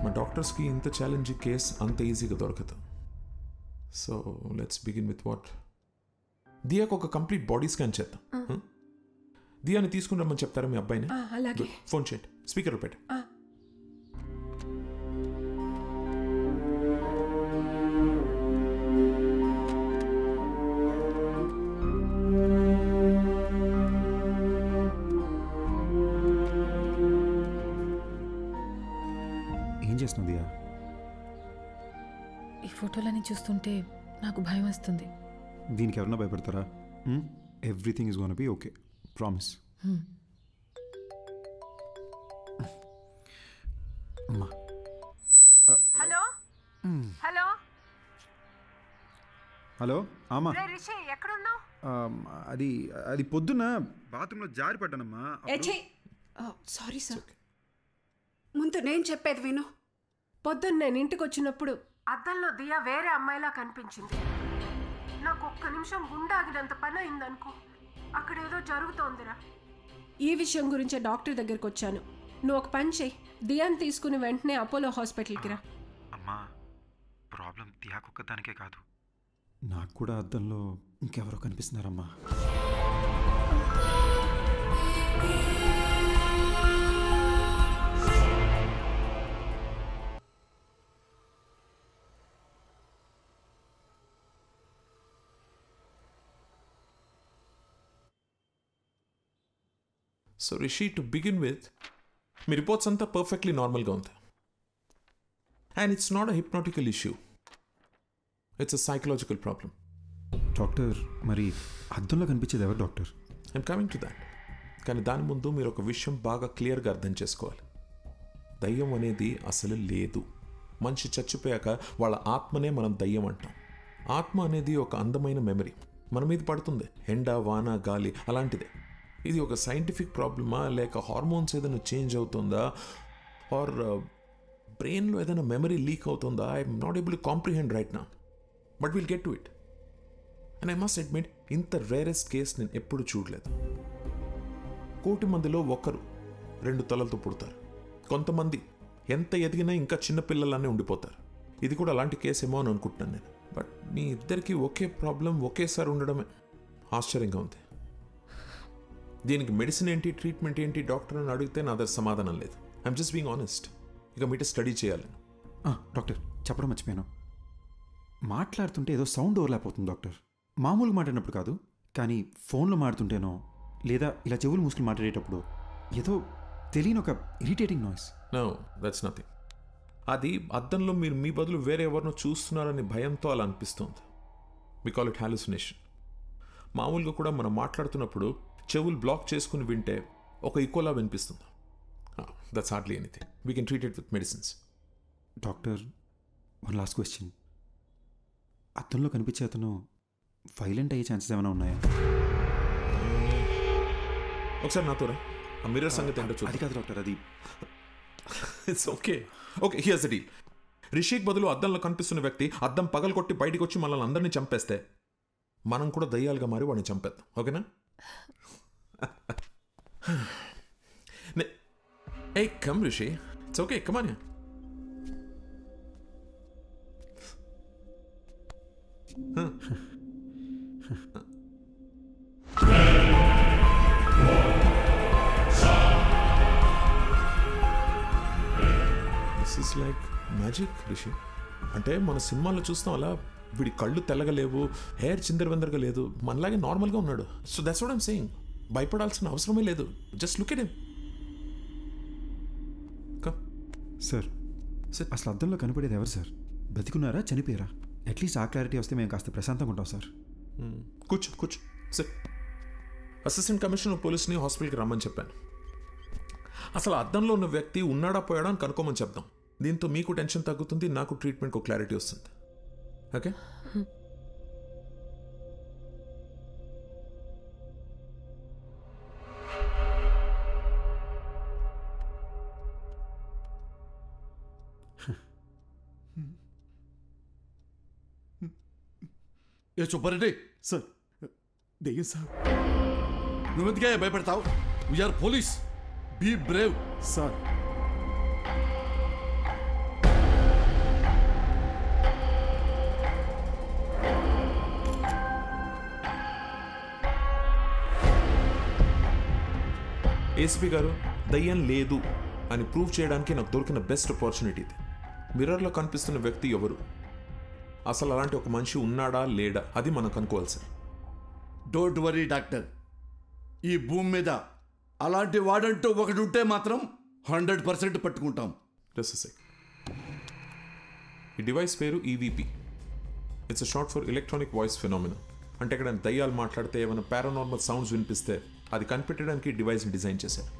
మా డాక్టర్స్కి ఇంత ఛాలెంజింగ్ కేస్ అంత ఈజీగా దొరకదు. So let's begin with what. దియాకు ఒక కంప్లీట్ బాడీ స్కాన్ చేద్దాం. దియాని తీసుకుని రమ్మని చెప్తారా మీ అబ్బాయిని? అలాగే. ఫోన్ చేయండి, స్పీకర్ పెట్టు. ఏం చేస్తున్నావు దియా? ఈ ఫోటోలని చూస్తుంటే నాకు భయం వస్తుంది. దీనికి ఎవరన్నా భయపడతారా? Everything is gonna okay, promise. అమ్మా. హలో హలో హలో అమ్మా. రిషి ఎక్కడున్నావు? అది పొద్దున్న బాత్రూంలో జారి పడ్డానమ్మా. Sorry sir. ముందు నేను చెప్పేది విను. పొద్దున్న నేను ఇంటికి వచ్చినప్పుడు అద్దంలో దియా వేరే అమ్మాయిలా కనిపించింది. నాకు ఒక్క నిమిషం గుండాగినంత పని అయిందనుకో. అక్కడ ఏదో జరుగుతోందిరా. ఈ విషయం గురించే డాక్టర్ దగ్గరికి వచ్చాను. నువ్వు ఒక పని చెయ్యి, దియాని తీసుకుని వెంటనే అపోలో హాస్పిటల్కి రా. అమ్మా, ప్రాబ్లం దియాకొక్కదానికే కాదు, నాకు కూడా అద్దంలో ఇంకెవరో కనిపిస్తున్నారమ్మా. So Rishi, to begin with, మీ రిపోర్ట్స్ అంతా పర్ఫెక్ట్లీ నార్మల్గా ఉంది. And it's not a hypnotical issue, it's a psychological problem. Doctor, మరి అద్దంలో కనిపించేది ఎవరు doctor? I'm coming to that. కానీ దాని ముందు మీరు ఒక విషయం బాగా క్లియర్గా అర్థం చేసుకోవాలి. దయ్యం అనేది అసలు లేదు. మనిషి చచ్చిపోయాక వాళ్ళ ఆత్మనే మనం దయ్యం అంటాం. ఆత్మ అనేది ఒక అందమైన మెమరీ, మన మీద పడుతుంది, ఎండ, వాన, గాలి అలాంటిదే. ఇది ఒక సైంటిఫిక్ ప్రాబ్లమా, లేక హార్మోన్స్ ఏదైనా చేంజ్ అవుతుందా, ఆర్ బ్రెయిన్లో ఏదైనా మెమరీ లీక్ అవుతుందా? I'm not able to comprehend right now, but will get to it. And I must admit, ఇంత రేరెస్ట్ కేస్ నేను ఎప్పుడు చూడలేదు. 1,000,000 మందిలో ఒకరు 2 తలలతో పుడతారు. కొంతమంది ఎంత ఎదిగినా ఇంకా చిన్నపిల్లలానే ఉండిపోతారు. ఇది కూడా అలాంటి కేసు ఏమో అని అనుకుంటున్నాను నేను. బట్ మీ ఇద్దరికి ఒకే ప్రాబ్లం ఒకేసారి ఉండడమే ఆశ్చర్యంగా ఉంది. దీనికి మెడిసిన్ ఏంటి, ట్రీట్మెంట్ ఏంటి డాక్టర్ అని అడిగితే నా దగ్గర సమాధానం లేదు. I'm just being honest. ఇక మీట స్టడీ చేయాలి. డాక్టర్, చెప్పడం మర్చిపోయాను. మాట్లాడుతుంటే ఏదో సౌండ్ ఓవర్లాప్ అవుతుంది డాక్టర్. మామూలుగా మాట్లాడినప్పుడు కాదు, కానీ ఫోన్లో మాట్లాడుతుంటేనో లేదా ఇలా చెవులు మూసుకుని మాట్లాడేటప్పుడు ఏదో తెలియని ఒక irritating noise. No, that's nothing. అది అద్దంలో మీరు మీ బదులు వేరే ఎవరినో చూస్తున్నారని భయంతో అలా అనిపిస్తుంది. We call it hallucination. మామూలుగా కూడా మనం మాట్లాడుతున్నప్పుడు చెవులు బ్లాక్ చేసుకుని వింటే ఒక ఈకోలా వినిపిస్తుంది. That's hardly anything. We can treat it with medicines. Doctor, one last question. అద్దంలో కనిపించే అతను వైలెంట్ అయ్యే ఛాన్సెస్ ఏమైనా ఉన్నాయా? ఒకసారి నాతో రా. ఆ మిర్రర్ సంగతి ఏంటో చూద్దాం. అది కాదు డాక్టర్, అది it's okay. Okay, here's the deal. Rishik బదులు అద్దంలో కనిపిస్తున్న వ్యక్తి అద్దం పగలగొట్టి బయటికి వచ్చి మనల్ని అందరినీ చంపేస్తే మనం కూడా దయ్యాలుగా మారి వాడిని చంపేద్దాం. ఓకేనా? Hey, come Rishi. It's okay, come on here. This is like magic, Rishi. అంటే మన సినిమాల్లో చూస్తాం అలా వీడి కళ్ళు తెల్లగా లేవు, హెయిర్ చిందరవందరగా లేదు, మనలాగే నార్మల్గా ఉన్నాడు. So that's what I'm saying. భయపడాల్సిన అవసరమే లేదు. Just look at him. Sir, అసలు అద్దంలో కనపడేది ఎవరు సార్? బతికున్నారా, చనిపోయారా? అట్లీస్ట్ ఆ క్లారిటీ వస్తే మేము కాస్త ప్రశాంతంగా ఉంటాం సార్. కూర్చో కూర్చో సార్. అసిస్టెంట్ కమిషనర్ పోలీస్ని హాస్పిటల్కి రమ్మని చెప్పాను. అసలు అద్దంలో ఉన్న వ్యక్తి ఉన్నాడా పోయాడా అని కనుక్కోమని చెప్దాం. దీంతో మీకు టెన్షన్ తగ్గుతుంది, నాకు ట్రీట్మెంట్కి క్లారిటీ వస్తుంది. ఓకే? ఏ సుబ్బారెడ్డి సార్ దెయ్యం sir. నువ్వెందుకే భయపడతావు? We are police, be Brave. Sir ACP గారు, దయ్యం లేదు అని ప్రూవ్ చేయడానికి నాకు దొరికిన బెస్ట్ ఆపర్చునిటీ ఇది. మిర్రర్లో కనిపిస్తున్న వ్యక్తి ఎవరు, అసలు అలాంటి ఒక మనిషి ఉన్నాడా లేడా, అది మనం కనుక్కోవాలి సార్. డోంట్ వరీ డాక్టర్, ఈ భూమి మీద అలాంటి వాడంటూ ఒకటి ఉంటే మాత్రం 100% పట్టుకుంటాం. ఈ డివైస్ పేరు EVP. It's short for electronic voice phenomena. అంటే ఇక్కడ దయ్యాలు మాట్లాడితే ఏమైనా పారానార్మల్ సౌండ్స్ వినిపిస్తే అది కనిపెట్టడానికి డివైస్ని డిజైన్ చేశారు.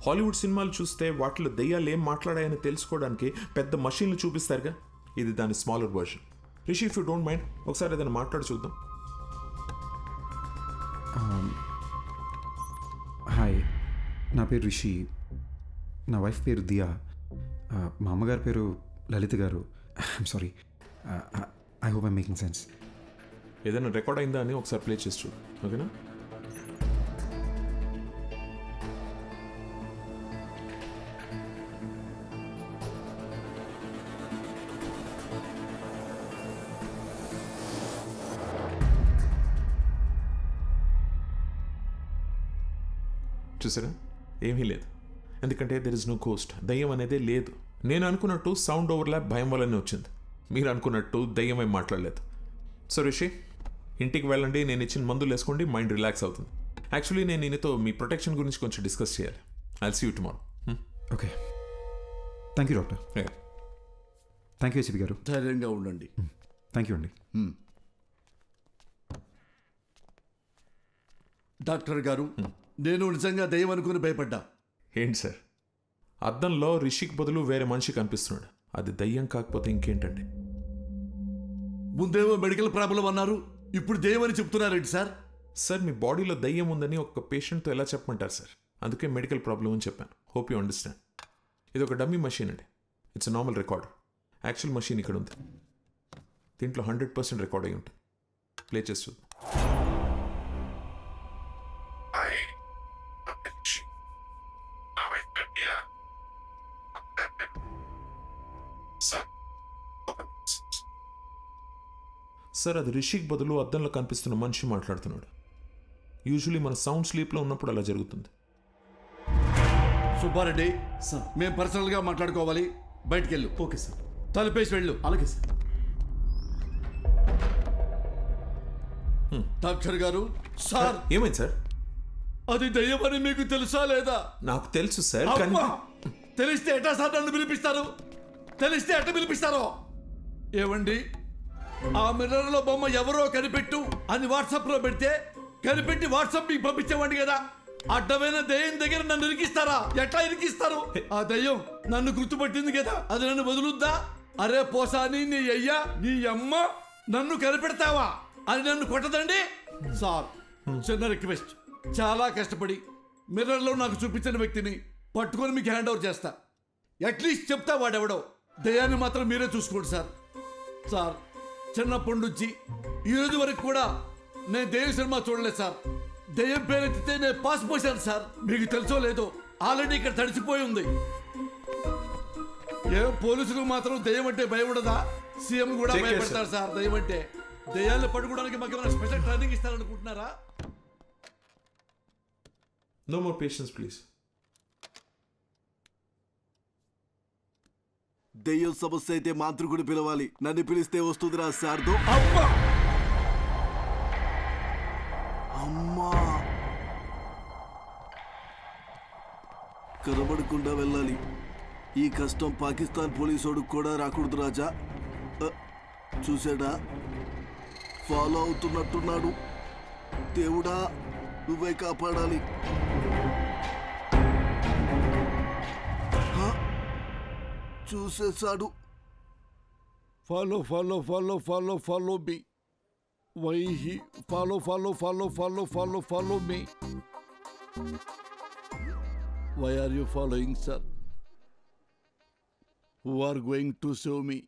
హాలీవుడ్ సినిమాలు చూస్తే వాటిలో దయ్యాలు ఏం మాట్లాడాయని తెలుసుకోవడానికి పెద్ద మషీన్లు చూపిస్తారుగా, ఇది దాని smaller version. Rishi, if you don't mind ఒకసారి ఏదైనా మాట్లాడి చూద్దాం. హాయ్, నా పేరు రిషి, నా వైఫ్ పేరు దియా, మా అమ్మగారి పేరు లలిత గారు. I'm sorry, I hope I'm making sense. ఏదైనా రికార్డ్ అయిందా అని ఒకసారి ప్లే చేసి చూడు, ఓకేనా? చూసారా, ఏమీ లేదు. ఎందుకంటే దెర్ ఇస్ నో కోస్ట్, దయ్యం అనేదే లేదు. నేను అనుకున్నట్టు సౌండ్ ఓవర్లాప్ భయం వల్లనే వచ్చింది, మీరు అనుకున్నట్టు దయ్యం ఏం మాట్లాడలేదు. సో రిషి, ఇంటికి వెళ్ళండి, నేను ఇచ్చిన మందులు వేసుకోండి, మైండ్ రిలాక్స్ అవుతుంది. యాక్చువల్లీ నేను ఈయనతో మీ ప్రొటెక్షన్ గురించి కొంచెం డిస్కస్ చేయాలి. I'll see you tomorrow. Okay, thank you doctor. Thank you ACP garu. ధైర్యంగా ఉండండి. థ్యాంక్ యూ అండి. డాక్టర్ గారు, నేను నిజంగా దయ్యం అనుకుని భయపడ్డా. ఏంటి సార్, అద్దంలో రిషికి బదులు వేరే మనిషి కనిపిస్తున్నాడు, అది దయ్యం కాకపోతే ఇంకేంటండి? ముందేమో మెడికల్ ప్రాబ్లం అన్నారు, ఇప్పుడు దయ్యం అని చెప్తున్నారేంటి సార్? సార్, మీ బాడీలో దయ్యం ఉందని ఒక పేషెంట్తో ఎలా చెప్పమంటారు సార్? అందుకే మెడికల్ ప్రాబ్లం అని చెప్పాను. Hope you understand. ఇది ఒక డమ్మీ మషీన్ అండి, it's normal record. Actual machine ఇక్కడ ఉంది, దీంట్లో 100% రికార్డ్ అయి ఉంటుంది. ప్లే చేసి చూద్దాం. సార్, అది రిషిక్ బదులు అద్దంలో కనిపిస్తున్న మనిషి మాట్లాడుతున్నాడు. యూజువలీ మన సౌండ్ స్లీప్లో ఉన్నప్పుడు అలా జరుగుతుంది. సుబ్బారెడ్డి సార్, మేము పర్సనల్గా మాట్లాడుకోవాలి, బయటికి వెళ్ళు. Okay sir. తలుపేసి వెళ్ళు. అలాగే సార్. డాక్టర్ గారు. సార్, ఏమైంది సార్? అది దయ్యమని మీకు తెలుసా లేదా? నాకు తెలుసు సార్. తెలిస్తే ఎట్టా సార్ నన్ను పిలిపిస్తారు? తెలిస్తే ఎట్ట పిలిపిస్తారో? ఏమండి, ఆ మిర్రర్లో బొమ్మ ఎవరో కనిపెట్టు అని వాట్సాప్లో పెడితే కనిపెట్టి వాట్సాప్ మీకు పంపించేవాడి కదా. అడ్డమైన దయ్యం దగ్గర నన్ను ఇరికిస్తారా? ఎట్లా ఇరికిస్తారు? ఆ దయ్యం నన్ను గుర్తుపట్టింది కదా, అది నన్ను వదులుద్దా? అరే పోసాని, నీ అయ్యా నీ అమ్మ నన్ను కనిపెడతావా అని నన్ను కొట్టదండి. సార్, చిన్న రిక్వెస్ట్, చాలా కష్టపడి మిర్రర్లో నాకు చూపించిన వ్యక్తిని పట్టుకొని మీకు హ్యాండ్ ఓవర్ చేస్తా. అట్లీస్ట్ చెప్తా వాడెవడో. దయ్యాన్ని మాత్రం మీరే చూసుకోండి సార్. సార్, చిన్నప్పటి నుంచి ఈ రోజు వరకు కూడా నేను దెయ్యం సినిమా చూడలేదు సార్. దెయ్యం పేరెత్తితే నేను పాస్ పోసాను సార్. మీకు తెలుసో లేదో, ఆల్రెడీ ఇక్కడ తడిసిపోయి ఉంది. ఏ పోలీసులు మాత్రం దెయ్యం అంటే భయం ఉండదా? సీఎం కూడా భయపడతారు సార్ దెయ్యం అంటే. దెయ్యాన్ని పట్టుకోవడానికి మాకు ఏమైనా స్పెషల్ ట్రైనింగ్ ఇస్తారనుకుంటున్నారా? No more patience please. దెయ్యం సమస్య అయితే మాంత్రికుడు పిలవాలి, నన్ను పిలిస్తే వస్తుందిరా శారదో. అమ్మా, కనబడకుండా వెళ్ళాలి. ఈ కష్టం పాకిస్తాన్ పోలీసోడు కూడా రాకూడదు రాజా. చూసాడా, ఫాలో అవుతున్నట్టున్నాడు. దేవుడా, నువ్వే కాపాడాలి. చూసేశాడు. Follow follow follow follow follow me. Why he follow follow follow follow follow follow me. Why are you following sir? Who are going to save me?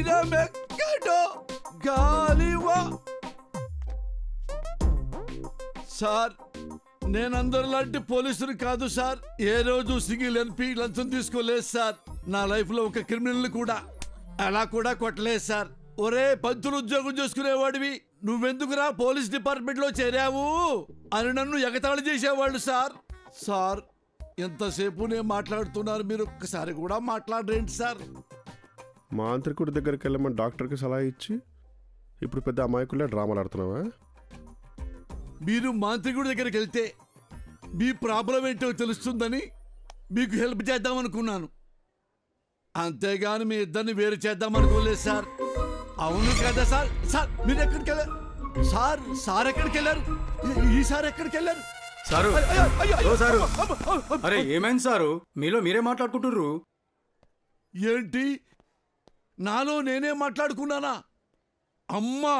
తీరమెక్కడో గాలివా. సార్, నేను అందరిలాంటి పోలీసులు కాదు సార్. ఏ రోజు సింగిల్ ఎన్పి లంచం తీసుకోలేదు సార్. నా లైఫ్ లో ఒక క్రిమినల్ కూడా అలా కూడా కొట్టలేదు సార్. ఒరే, పంతులు ఉద్యోగం చేసుకునేవాడివి, నువ్వెందుకురా పోలీస్ డిపార్ట్మెంట్ లో చేరావు అని నన్ను ఎగతాళి చేసేవాళ్ళు సార్. సార్, ఎంతసేపు నేను మాట్లాడుతున్నారు, మీరు ఒక్కసారి కూడా మాట్లాడరేంటి సార్? మాంత్రికుడి దగ్గరికి వెళ్ళమని డాక్టర్కి సలహా ఇచ్చి ఇప్పుడు పెద్ద అమాయకులే డ్రామాలు ఆడుతున్నావా? మీరు మాంత్రికుడి దగ్గరికి వెళ్తే మీ ప్రాబ్లం ఏంటో తెలుస్తుందని మీకు హెల్ప్ చేద్దామనుకున్నాను, అంతేగాని మీ ఇద్దరిని వేరు చేద్దామనుకోలేదు సార్. అవును కదా సార్? సార్, మీరు ఎక్కడికి వెళ్ళారు సార్? సార్ ఎక్కడికి వెళ్ళారు? ఈసారి ఎక్కడికి వెళ్ళారు సారు? సారు, అరే ఏమైంది సారు? మీలో మీరే మాట్లాడుకుంటుర్రు ఏంటి? నాలో నేనే మాట్లాడుకున్నానా? అమ్మా,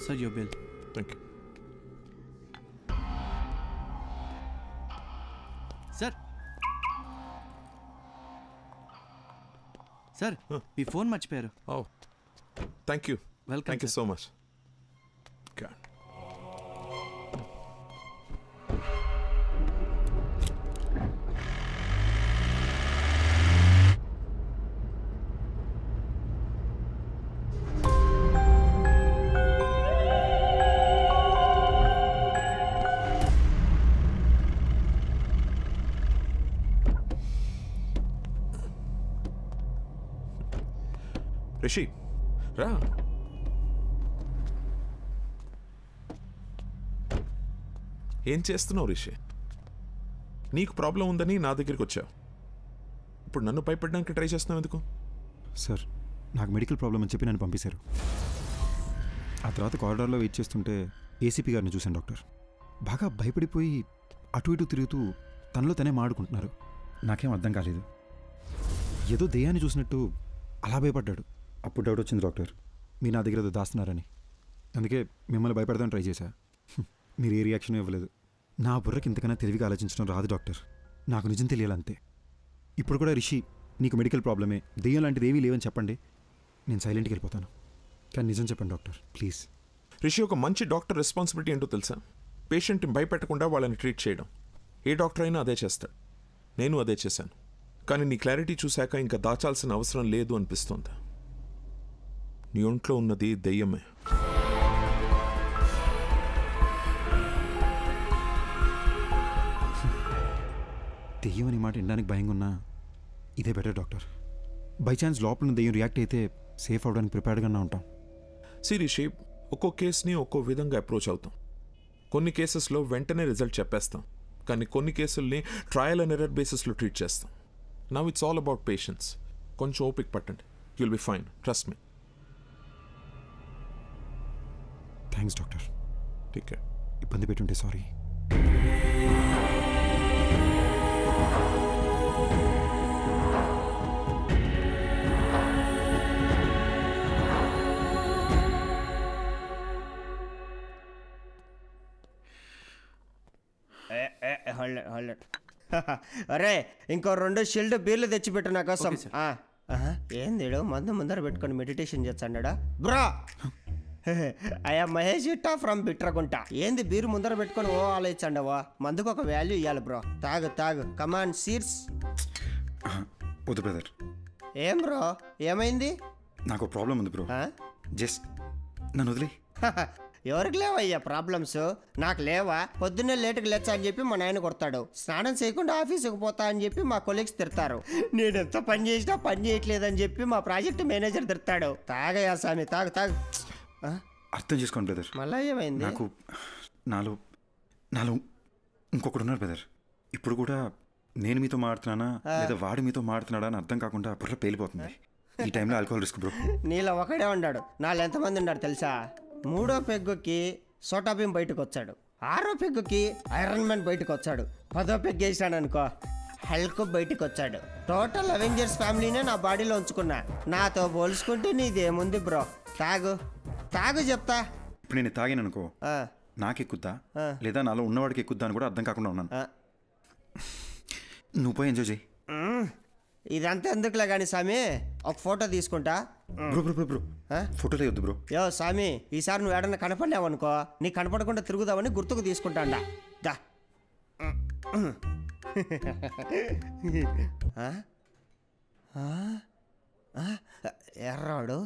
Sir, your bill. Thank you. Sir. Sir, me phone మర్చిపోయారు. Oh, thank you. Welcome. Thank you so much. God. Rishi, రా. ఏం చేస్తున్నావు రిషి? నీకు ప్రాబ్లం ఉందని నా దగ్గరికి వచ్చావు, ఇప్పుడు నన్ను భయపడడానికి ట్రై చేస్తున్నావు ఎందుకు? సార్, నాకు మెడికల్ ప్రాబ్లం అని చెప్పి నన్ను పంపించారు. ఆ తర్వాత కారిడార్లో వెయిట్ చేస్తుంటే ఏసీపీ గారిని చూశాను డాక్టర్. బాగా భయపడిపోయి అటు ఇటు తిరుగుతూ తనలో తనే మాడుకుంటున్నారు. నాకేం అర్థం కాలేదు, ఏదో దెయ్యాన్ని చూసినట్టు అలా భయపడ్డాడు. అప్పుడు డౌట్ వచ్చింది డాక్టర్, మీరు నా దగ్గర ఏదో దాస్తున్నారని. అందుకే మిమ్మల్ని భయపెడదామని ట్రై చేశా. మీరు ఏ రియాక్షన్ ఇవ్వలేదు. నా బుర్రకి ఇంతకన్నా తెలివిగా ఆలోచించడం రాదు డాక్టర్, నాకు నిజం తెలియాలంతే. ఇప్పుడు కూడా రిషి, నీకు మెడికల్ ప్రాబ్లమే, దెయ్యం లాంటిది ఏమీ లేవని చెప్పండి, నేను సైలెంట్కి వెళ్ళిపోతాను. కానీ నిజం చెప్పండి డాక్టర్, ప్లీజ్. రిషి, ఒక మంచి డాక్టర్ రెస్పాన్సిబిలిటీ ఏంటో తెలుసా? పేషెంట్ని భయపెట్టకుండా వాళ్ళని ట్రీట్ చేయడం. ఏ డాక్టర్ అయినా అదే చేస్తాడు, నేను అదే చేశాను. కానీ నీ క్లారిటీ చూశాక ఇంకా దాచాల్సిన అవసరం లేదు అనిపిస్తుంది. నీ ఒంట్లో ఉన్నది దెయ్యమే. దెయ్యం అనే మాట వినడానికి భయంగా ఉన్నా ఇదే బెటర్ డాక్టర్. బై ఛాన్స్ లోపల ఉన్న దెయ్యం రియాక్ట్ అయితే సేఫ్ అవడానికి ప్రిపేర్డ్గానే ఉంటాం. సిరీషి, ఒక్కో కేసుని ఒక్కో విధంగా అప్రోచ్ అవుతాం. కొన్ని కేసెస్లో వెంటనే రిజల్ట్ చెప్పేస్తాం, కానీ కొన్ని కేసుల్ని ట్రయల్ అండ్ ఎర్రర్ బేసిస్లో ట్రీట్ చేస్తాం. Now it's all about patience. కొంచెం ఓపిక పట్టండి, you'll be fine, trust me. Thanks doctor. Take care. ఇబ్బంది పెట్టుంటే సారీ. అరే, ఇంకో 2 షిల్డ్ బీర్లు తెచ్చిపెట్టు నా కోసం. ఏంది మందు ముందర పెట్టుకొని మెడిటేషన్ చేస్తాడా బ్రా? అయ్యా మహేష్ ఇట్టా ఫ్రమ్ బిట్రగుంట. ఏంది బీరు ముందర పెట్టుకొని ఓ ఆలోచించండవా? మందుకు ఒక వాల్యూ ఇవ్వాలి బ్రో. తాగు తాగు, కమాన్ సీర్స్. వద్దు బ్రదర్. ఏం బ్రో, ఏమైంది? నాకు ప్రాబ్లం ఉంది బ్రో, జస్ట్ నన్ను వదిలే. ఎవరికి లేవయ్యా ప్రాబ్లమ్స్? నాకు లేవా? పొద్దున్నే లేటుకు లేచా అని చెప్పి మా నాయన కొడతాడు. స్నానం చేయకుండా ఆఫీసుకు పోతా అని చెప్పి మా కొలీగ్స్ తిడతారు. నేను ఎంత పని చేసినా పని చేయట్లేదని చెప్పి మా ప్రాజెక్ట్ మేనేజర్ తిడతాడు. తాగయ్యా స్వామి, తాగు తాగు. అర్థం చేసుకోండి బ్రదర్. మళ్ళా ఏమైంది? నాకు నాలో ఇంకొకడు ఉన్నారు బ్రదర్. ఇప్పుడు కూడా నేను మీతో మాడుతున్నానా లేదా వాడు మీతో మాడుతున్నాడా అని అర్థం కాకుండా బుర్ర పేలిపోతుంది. ఈ టైంలో ఆల్కహాల్ రిస్క్ బ్రో. నీలో ఒకడే ఉన్నాడు, నాలో ఎంతమంది ఉన్నాడు తెలుసా? 3వ పెగ్గుకి సోటాబీమ్ బయటకు వచ్చాడు, 6వ పెగ్గుకి ఐరన్ మ్యాన్ బయటకు వచ్చాడు, 10వ పెగ్ వేసాడు అనుకో హల్క్ బయటకు వచ్చాడు. టోటల్ అవెంజర్స్ ఫ్యామిలీనే నా బాడీలో ఉంచుకున్నా. నాతో పోల్చుకుంటే నీదేముంది బ్రో? తాగు తాగు చెప్తా. ఇప్పుడు నేను తాగాను అనుకో నాకు ఎక్కుద్దా లేదా నాలో ఉన్నవాడికి ఎక్కుద్దా అని కూడా అర్థం కాకుండా ఉన్నాను. నువ్వు పోయి ఎంజాయ్ చేయి. ఇదంతా ఎందుకులే కానీ స్వామి, ఒక ఫోటో తీసుకుంటా. బ్రో ఫోటోలో వద్దు బ్రో. యో స్వామి, ఈసారి నువ్వు ఏడన్నా కనపడలేవనుకో నీకు కనపడకుండా తిరుగుదామని గుర్తుకు తీసుకుంటాండా. దా ఎర్రాడు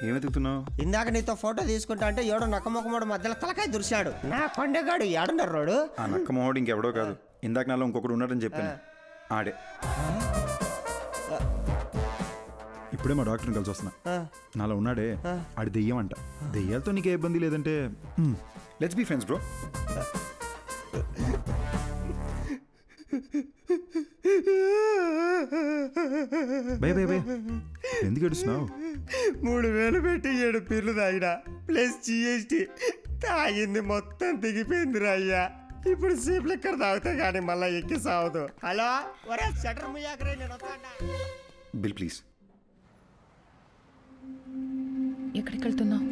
ఏమెతుకుతున్నావు? ఇందాక నీతో ఫోటో తీసుకుంటా అంటే ఏడో నక్కమొక్కమోడు మధ్యలో తలకాయ దురిశాడు. నా కొండగాడు ఏడున్నారు రోడు. ఆ నక్కమోడు ఇంకెవడో కాదు, ఇందాక నాలో ఇంకొకడు ఉన్నాడని చెప్పాను, ఆడే. ఇప్పుడే మా డాక్టర్ని కలిసి వస్తున్నా. నాలో ఉన్నాడే ఆడి దెయ్యం అంట. దెయ్యాలతో నీకే ఇబ్బంది లేదంటే let's be friends bro. Bye bye bye, ఎందుకు ఏడుస్తున్నావు? 3000 పెట్టి 7 పీర్లు తాగినా ప్లస్ GST తాగింది మొత్తం దిగిపోయిందిరా అయ్యా. ఇప్పుడు సీప్ లెక్కర్ తాగుతా కానీ మళ్ళీ ఎక్కి సావదు. హలో ఒరే షటర్ ముయ్యాకరే, నేను వస్తాడా? Bill please. ఎక్కడికి వెళ్తున్నావు?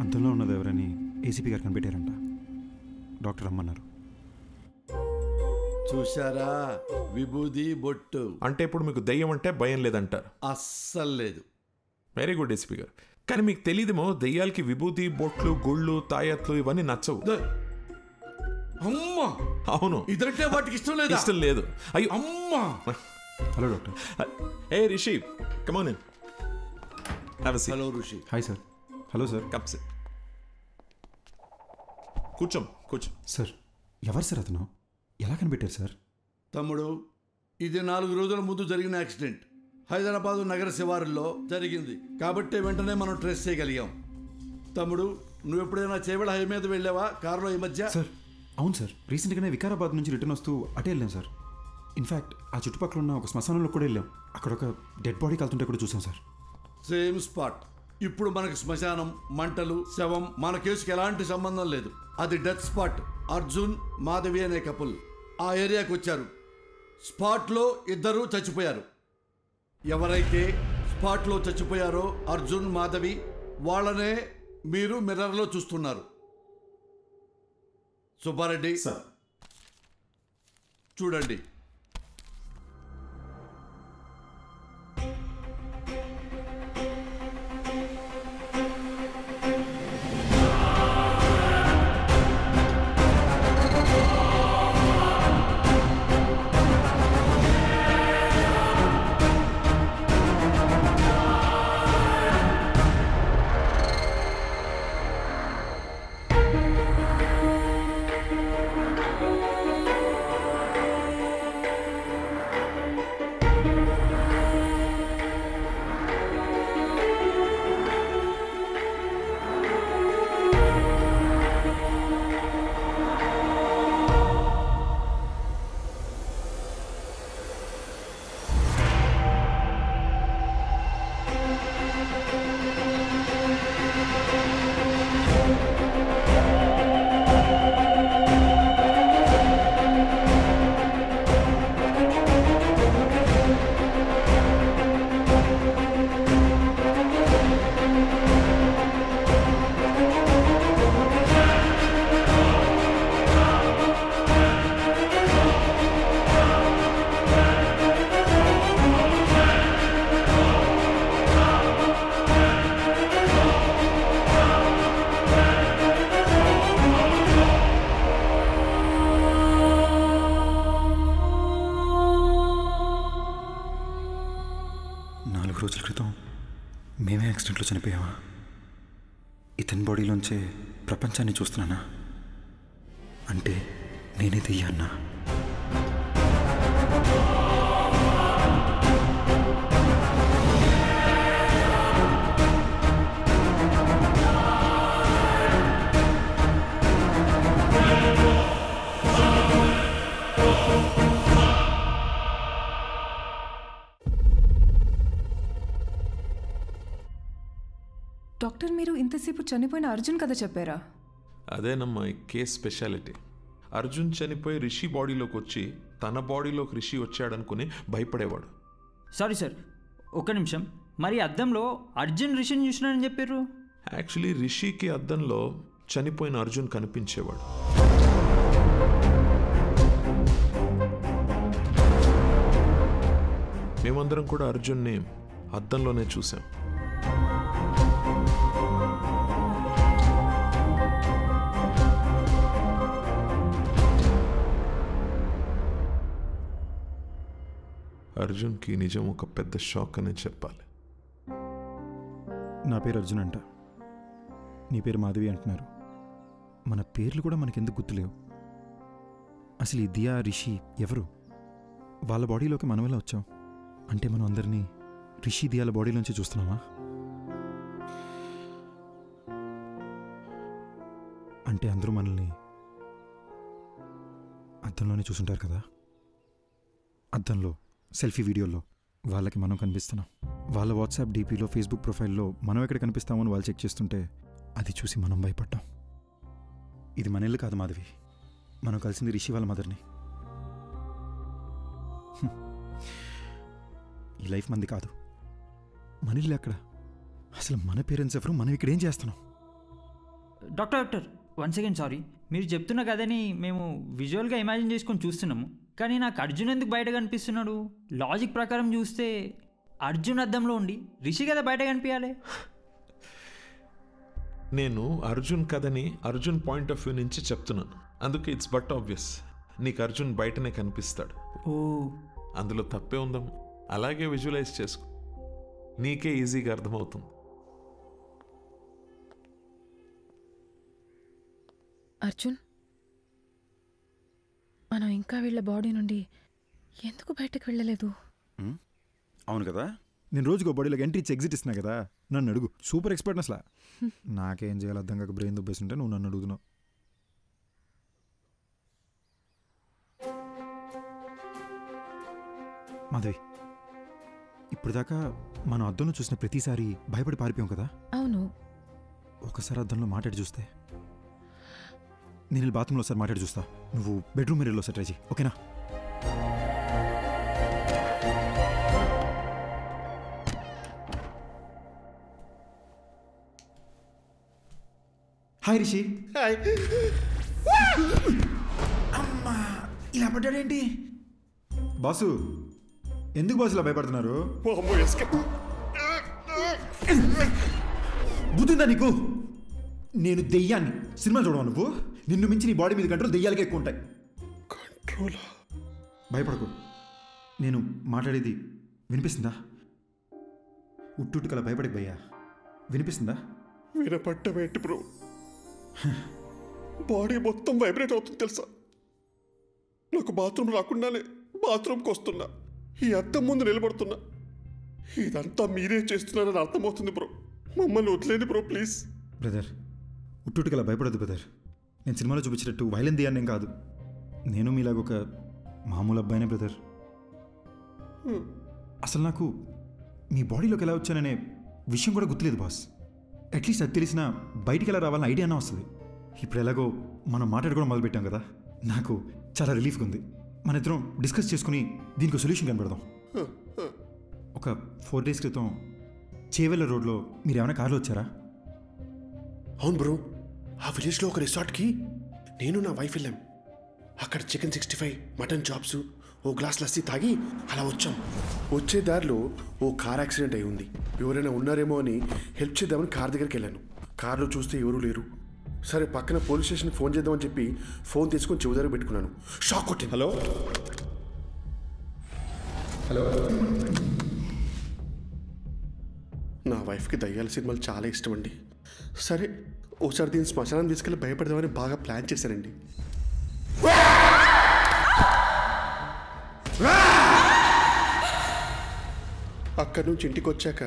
అద్దంలో ఉన్నది ఎవరని ఏసీపీ గారు కనిపెట్టారంట. డాక్టర్ రమ్మన్నారు. చూశారా విభూది బొట్టు అంటే ఇప్పుడు మీకు దయ్యం అంటే భయం లేదంటారు? అస్సలు లేదు. వెరీ గుడ్ ఏసీపీ గారు. కానీ మీకు తెలియదేమో దయ్యాలకి విభూతి బొట్లు గుళ్ళు తాయత్లు ఇవన్నీ నచ్చవు. అమ్మా అవును, ఇదంటే వాటికి ఇష్టం లేదు. ఇష్టం లేదు. అయ్యో అమ్మా. Hello doctor. A Rishi, come on in. Have a seat. Hello Rishi. Hi sir. Hello sir. Come SIT. కూర్చో. సార్ ఎవరు సార్ అతను? ఎలా కనిపెట్టారు సార్? తమ్ముడు, ఇది 4 రోజుల ముందు జరిగిన యాక్సిడెంట్ హైదరాబాదు నగర శివారుల్లో జరిగింది కాబట్టి వెంటనే మనం ట్రేస్ చేయగలిగాం. తమ్ముడు, నువ్వు ఎప్పుడైనా చేవెళ్ళ హై మీద వెళ్ళావా కారులో ఈ మధ్య? సార్ అవును సార్, రీసెంట్గానే వికారాబాద్ నుంచి రిటర్న్ వస్తూ అటే వెళ్ళాం సార్. ఇన్ఫ్యాక్ట్ ఆ చుట్టుపక్కల ఉన్న ఒక శ్మశానంలో కూడా వెళ్ళాం. అక్కడ ఒక డెడ్ బాడీ కలుతుంటే కూడా చూసాం సార్. Same spot. ఇప్పుడు మనకు శ్మశానం, మంటలు, శవం మన కేసుకి ఎలాంటి సంబంధం లేదు. అది డెత్ స్పాట్. అర్జున్ మాధవి అనే కపుల్ ఆ ఏరియాకి వచ్చారు. స్పాట్లో 2 చచ్చిపోయారు. ఎవరైతే స్పాట్లో చచ్చిపోయారో అర్జున్ మాధవి, వాళ్ళనే మీరు మిర్రర్లో చూస్తున్నారు. సుబ్బారెడ్డి చూడండి. రోజుల క్రితం మేమే యాక్సిడెంట్లో చనిపోయామా? ఇతని బాడీలోంచే ప్రపంచాన్ని చూస్తున్నానా? అంటే నేనే దెయ్యాన్నా? డాక్టర్, మీరు ఇంతసేపు చనిపోయిన అర్జున్ కథ చెప్పారా? అదేనమ్మా ఈ కేస్ స్పెషాలిటీ. అర్జున్ చనిపోయి రిషి బాడీలోకి వచ్చి తన బాడీలోకి రిషి వచ్చాడనుకుని భయపడేవాడు. సారీ సార్, ఒక్క నిమిషం. మరి అద్దంలో అర్జున్ రిషిని చూసినాడని చెప్పారు. యాక్చువల్లీ రిషికి అద్దంలో చనిపోయిన అర్జున్ కనిపించేవాడు. మేమందరం కూడా అర్జున్ని అద్దంలోనే చూసాం. అర్జున్కి నిజం ఒక పెద్ద షాక్ అనే చెప్పాలి. నా పేరు అర్జున్ అంట, నీ పేరు మాధవి అంటున్నారు. మన పేర్లు కూడా మనకెందుకు గుర్తులేవు? అసలు ఈ దియా రిషి ఎవరు? వాళ్ళ బాడీలోకి మనం ఎలా వచ్చాం? అంటే మనం అందరినీ రిషి దియాల బాడీలోంచి చూస్తున్నామా? అంటే అందరూ మనల్ని అద్దంలోనే చూసుంటారు కదా. అద్దంలో సెల్ఫీ వీడియోలో వాళ్ళకి మనం కనిపిస్తున్నాం. వాళ్ళ వాట్సాప్ డీపీలో ఫేస్బుక్ ప్రొఫైల్లో మనం ఎక్కడ కనిపిస్తామని వాళ్ళు చెక్ చేస్తుంటే అది చూసి మనం భయపడ్డాం. ఇది మన ఇల్లు కాదు మాధవి, మనం కలిసింది రిషి వాళ్ళ మదర్ని. ఈ లైఫ్ మంది కాదు, మన ఇల్లు ఎక్కడ? అసలు మన పేరెంట్స్ ఎవరు? మనం ఇక్కడ ఏం చేస్తున్నాం? Doctor one second, sorry. మీరు చెప్తున్న కథని మేము విజువల్గా ఇమాజిన్ చేసుకొని చూస్తున్నాము, కానీ నాకు అర్జున్ ఎందుకు బయట కనిపిస్తున్నాడు? లాజిక్ ప్రకారం చూస్తే అర్జున్ అద్దంలో ఉండి రిషి కదా బయట కనిపించాలి. నేను అర్జున్ కథని అర్జున్ పాయింట్ ఆఫ్ వ్యూ నుంచి చెప్తున్నాను, అందుకే ఇట్స్ బట్ ఆబ్వియస్ నీకు అర్జున్ బయటనే కనిపిస్తాడు. ఓ, అందులో తప్పే ఉందాం. అలాగే విజువలైజ్ చేసుకో, నీకే ఈజీగా అర్థమవుతుంది. అర్జున్, మనం ఇంకా వీళ్ళ బాడీ నుండి ఎందుకు బయటకు వెళ్ళలేదు? అవును కదా, నేను రోజుకో బాడీలోకి ఎంట్రీ ఇచ్చి ఎగ్జిట్ ఇస్తున్నా కదా. నన్ను అడుగు, సూపర్ ఎక్స్పర్ట్ అసలు. నాకేం చేయాలి అర్థం కాక బ్రెయిన్ దుబ్బేస్తుంటే నువ్వు నన్ను అడుగుతున్నావు. మాధవి, ఇప్పుడు దాకా మనం అద్దంలో చూసిన ప్రతిసారి భయపడి పారిపోయాం కదా. అవును. ఒకసారి అద్దంలో మాట్లాడి చూస్తే. నేను బాత్రూంలో ఒకసారి మాట్లాడి చూస్తా, నువ్వు బెడ్రూమ్ మిర్రర్లో ఒకసారి ట్రై చేయి, ఓకేనా? హాయ్ రిషి. హాయ్. అమ్మా, ఇలా పడ్డాడేంటి? బాసు, ఎందుకు బాసు ఇలా భయపడుతున్నారు? బుద్ధిందా నీకు? నేను దెయ్యాన్ని. సినిమా చూడవా నువ్వు? నిన్ను మించి నీ బాడీ మీద కంట్రోల్ దెయ్యాలకే ఎక్కువ ఉంటాయి. కంట్రోల్? భయపడకు. నేను మాట్లాడేది వినిపిస్తుందా? ఉట్టుకలా భయపడకు భయ్యా, వినిపిస్తుందా? వినపడ్డమేంటి బ్రో? బాడీ మొత్తం వైబ్రేట్ అవుతుంది తెలుసా? నాకు బాత్రూమ్ రాకుండానే బాత్రూమ్కి వస్తున్నా, ఈ అద్దం ముందు నిలబడుతున్నా. ఇదంతా మీరే చేస్తున్నారని అర్థమవుతుంది బ్రో. మమ్మల్ని వదిలేండి బ్రో ప్లీజ్. బ్రదర్, ఉట్టుకలా భయపడద్దు బ్రదర్. నేను సినిమాలో చూపించినట్టు వైలెంట్ దియాన్నేం కాదు. నేను మీలాగొక మామూలు అబ్బాయినే బ్రదర్. అసలు నాకు మీ బాడీలోకి ఎలా వచ్చాననే విషయం కూడా గుర్తులేదు బాస్. అట్లీస్ట్ అది తెలిసినా బయటికి ఎలా రావాలని ఐడియా అన్నా వస్తుంది. ఇప్పుడు ఎలాగో మనం మాట్లాడుకోవడం మొదలుపెట్టాం కదా, నాకు చాలా రిలీఫ్గా ఉంది. మన ఇద్దరం డిస్కస్ చేసుకుని దీనికి సొల్యూషన్ కనబడదాం. ఒక 4 days క్రితం చేవెళ్ళ రోడ్లో మీరు ఏమైనా కార్లో వచ్చారా? అవును బ్రో, ఆ విలేజ్లో ఒక రిసార్ట్కి నేను నా వైఫ్ వెళ్ళాం. అక్కడ చికెన్ 65, మటన్ చాప్స్, ఓ గ్లాస్ లస్సీ తాగి అలా వచ్చాం. వచ్చే దారిలో ఓ కార్ యాక్సిడెంట్ అయి ఉంది. ఎవరైనా ఉన్నారేమో అని హెల్ప్ చేద్దామని కార్ దగ్గరికి వెళ్ళాను. కార్లో చూస్తే ఎవరూ లేరు. సరే పక్కన పోలీస్ స్టేషన్కి ఫోన్ చేద్దామని చెప్పి ఫోన్ తీసుకొని చెవి దగ్గర పెట్టుకున్నాను. షాక్ కొట్టింది. హలో హలో, నా వైఫ్కి దయ్యాల సినిమాలు చాలా ఇష్టం అండి. సరే ఒకసారి దీన్ని శ్మశానం తీసుకెళ్ళి భయపడదామని బాగా ప్లాన్ చేశానండి. అక్కడి నుంచి ఇంటికి వచ్చాక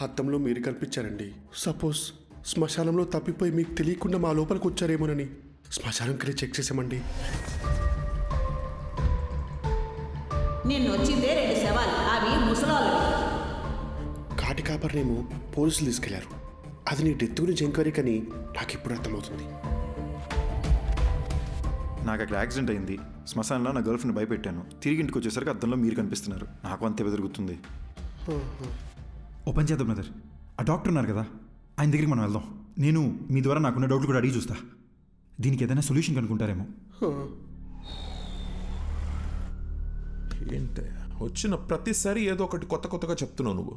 అద్దంలో మీరు కనిపించారండి. సపోజ్ శ్మశానంలో తప్పిపోయి మీకు తెలియకుండా మా లోపలికి వచ్చారేమోనని శ్మశానంకి వెళ్ళి చెక్ చేసామండి. నిన్ను వచ్చిందే 2 శవాలు, అవి ముసలాళ్ళు. కాటి కాపర్నేమో పోలీసులు తీసుకెళ్లారు. అది నీ డెత్ గురించి ఎంక్వైరీ కానీ నాకు ఇప్పుడు అర్థమవుతుంది. నాకు అక్కడ యాక్సిడెంట్ అయింది. శ్మశానంలో నా గర్ల్ ఫ్రెండ్ భయపెట్టాను. తిరిగి ఇంటికి వచ్చేసరికి అద్దంలో మీరు కనిపిస్తున్నారు. నాకు అంతే బెదురుగుతుంది. ఓపెన్ చేద్దాం బ్రదర్. ఆ డాక్టర్ ఉన్నారు కదా, ఆయన దగ్గరికి మనం వెళ్దాం. నేను మీ ద్వారా నాకున్న డౌట్లు కూడా అడిగి చూస్తా. దీనికి ఏదైనా సొల్యూషన్ కనుక్కుంటారేమో. ఏంటి వచ్చిన ప్రతిసారి ఏదో ఒకటి కొత్తగా చెప్తున్నావు నువ్వు.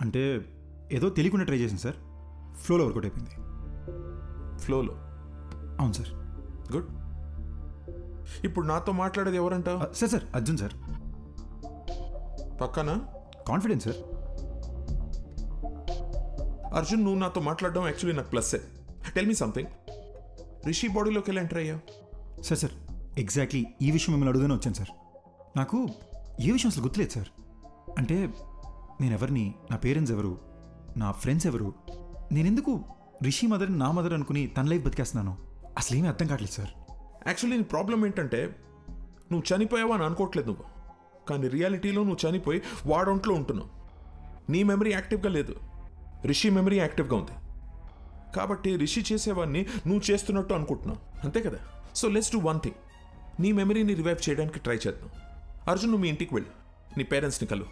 అంటే ఏదో తెలియకుండా ట్రై చేసింది సార్. ఫ్లోలో వర్కౌట్ అయిపోయింది. ఫ్లోలో? అవును సార్. గుడ్. ఇప్పుడు నాతో మాట్లాడేది ఎవరంట? Sir Arjun sir. పక్కన కాన్ఫిడెన్స్ సార్. అర్జున్, నువ్వు నాతో మాట్లాడడం యాక్చువల్లీ నాకు ప్లస్సే. Tell me something. రిషి బాడీలోకి ఎలా ఎంటర్ అయ్యావు? సార్ ఎగ్జాక్ట్లీ ఈ విషయం మిమ్మల్ని అడుగుదానే వచ్చాను సార్. నాకు ఏ విషయం అసలు గుర్తులేదు సార్. అంటే నేను ఎవరిని, నా పేరెంట్స్ ఎవరు, నా ఫ్రెండ్స్ ఎవరు, నేనెందుకు రిషి మదర్ నా మదర్ అనుకుని తన లైఫ్ బతికేస్తున్నాను, అసలు ఏమీ అర్థం కావట్లేదు సార్. యాక్చువల్లీ నీ ప్రాబ్లం ఏంటంటే నువ్వు చనిపోయావు అని అనుకోవట్లేదు నువ్వు, కానీ రియాలిటీలో నువ్వు చనిపోయి వాడొంట్లో ఉంటున్నావు. నీ మెమరీ యాక్టివ్గా లేదు, రిషి మెమరీ యాక్టివ్గా ఉంది. కాబట్టి రిషి చేసేవాడిని నువ్వు చేస్తున్నట్టు అనుకుంటున్నావు, అంతే కదా? So let's do one thing. నీ మెమరీని రివైవ్ చేయడానికి ట్రై చేద్దాం. అర్జున్, నువ్వు మీ ఇంటికి వెళ్ళు, నీ పేరెంట్స్ని కలు.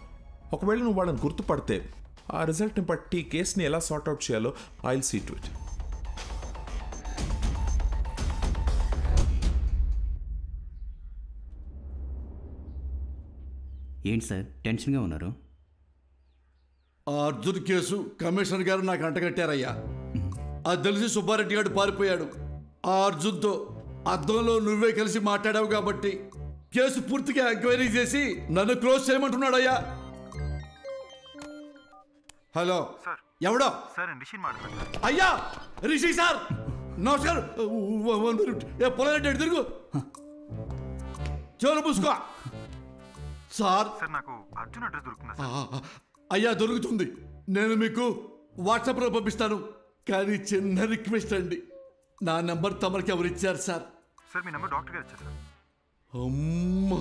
ఒకవేళ నువ్వు వాళ్ళని గుర్తుపడితే ఆ రిజల్ట్ని బట్టి కేసుని ఎలా సార్ట్అవుట్ చేయాలో I will see to it. ఏంటి సార్ టెన్షన్గా ఉన్నారు? ఆ అర్జున్ కేసు కమిషనర్ గారు నాకు అంటగట్టారయ్యా. అది తెలిసి సుబ్బారెడ్డి గారు పారిపోయాడు. ఆ అర్జున్తో అద్దంలో నువ్వే కలిసి మాట్లాడావు కాబట్టి కేసు పూర్తిగా ఎంక్వైరీ చేసి నన్ను క్లోజ్ చేయమంటున్నాడు అయ్యా. హలో, ఎవడో? అయ్యా రిషి సార్, నమస్కారం. పొలారెడ్డి అడి తిరుగు, చెవులు పూసుకో సార్. నాకు అర్జున్ అడ్రస్ దొరుకుతుందా? అయ్యా దొరుకుతుంది, నేను మీకు వాట్సాప్లో పంపిస్తాను. కానీ చిన్న రిక్వెస్ట్ అండి, నా నెంబర్ తమరికి ఎవరు ఇచ్చారు సార్? సార్ మీ నెంబర్ డాక్టర్ గారు ఇచ్చారు సార్. అమ్మా,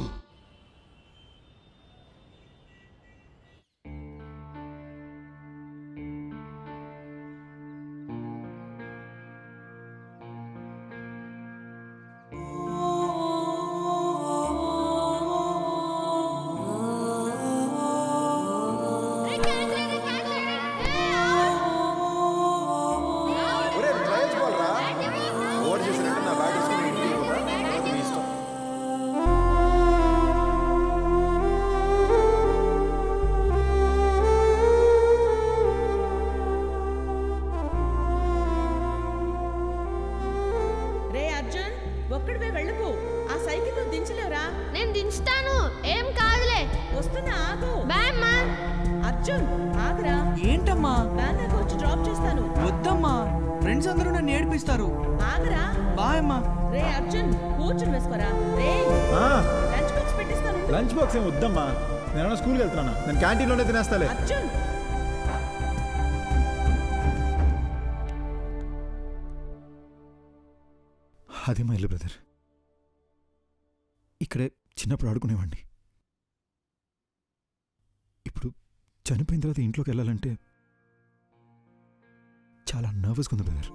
లంచ్ బాక్స్ ఏమి వద్దమ్మా, నేను స్కూల్కి వెళ్తున్నా, నేను క్యాంటీన్లోనే తినేస్తాలే. అదే మా ఇల్లు బ్రదర్. ఇక్కడే చిన్నప్పుడు ఆడుకునేవాడిని. ఇప్పుడు చనిపోయిన తర్వాత ఇంట్లోకి వెళ్ళాలంటే చాలా నర్వస్గా ఉంది బ్రదర్.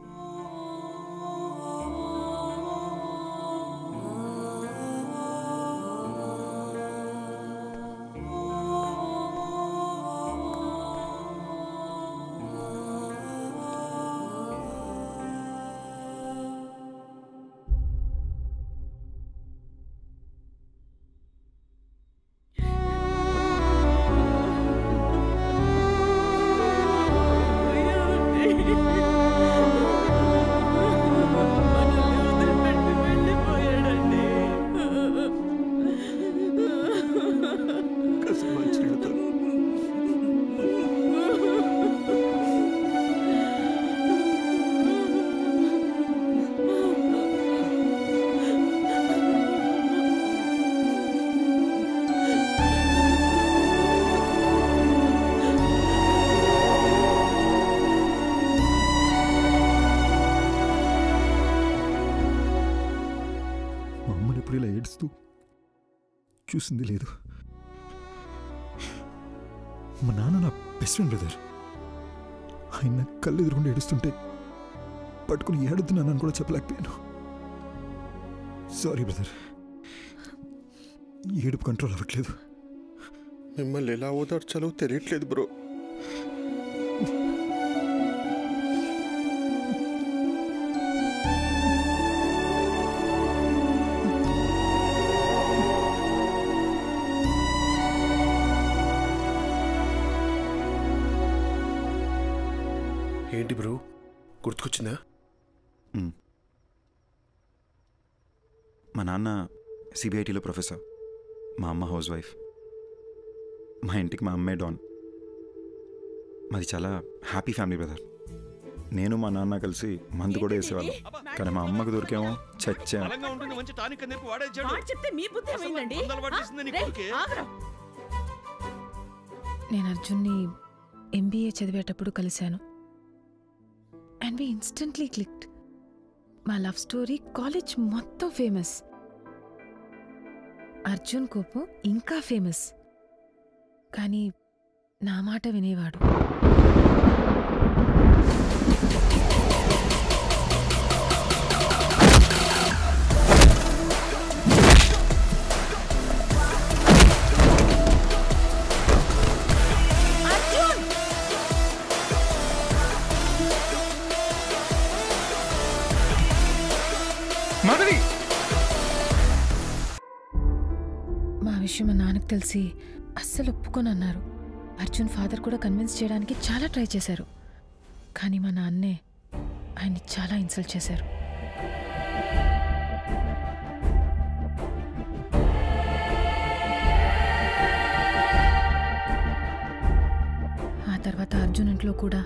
ఎప్పుడు ఇలా ఏడుస్తూ చూసింది లేదు. మా నాన్న నా బెస్ట్ ఫ్రెండ్ బ్రదర్. ఆయన కళ్ళు ఎదురుకుండా ఏడుస్తుంటే పట్టుకుని ఏడుతున్నానని కూడా చెప్పలేకపోయాను. సారీ బ్రదర్, ఏడుపు కంట్రోల్ అవ్వట్లేదు. మిమ్మల్ని ఎలా ఓదార్చాలో తెలియట్లేదు బ్రో. ఏంటి బ్రో, గుర్తుకొచ్చిందా? మా నాన్న సిబిఐటీలో ప్రొఫెసర్, మా అమ్మ హౌస్ వైఫ్. మా ఇంటికి మా అమ్మే డాన్. మాది చాలా హ్యాపీ ఫ్యామిలీ బ్రదర్. నేను మా నాన్న కలిసి మందు కూడా వేసేవాళ్ళం. కానీ మా అమ్మకు దొరికేమో చచ్చా. నేను అర్జున్ని ఎంబీఏ చదివేటప్పుడు కలిశాను. And we instantly clicked. మా లవ్ స్టోరీ కాలేజ్ మొత్తం ఫేమస్. అర్జున్ కోపం ఇంకా ఫేమస్. కానీ నా మాట వినేవాడు. మా విషయం మా నాన్నకు తెలిసి అస్సలు ఒప్పుకోనన్నారు. అర్జున్ ఫాదర్ కూడా కన్విన్స్ చేయడానికి చాలా ట్రై చేశారు. కానీ మా నాన్నే ఆయన్ని చాలా ఇన్సల్ట్ చేశారు. ఆ తర్వాత అర్జున్ ఇంట్లో కూడా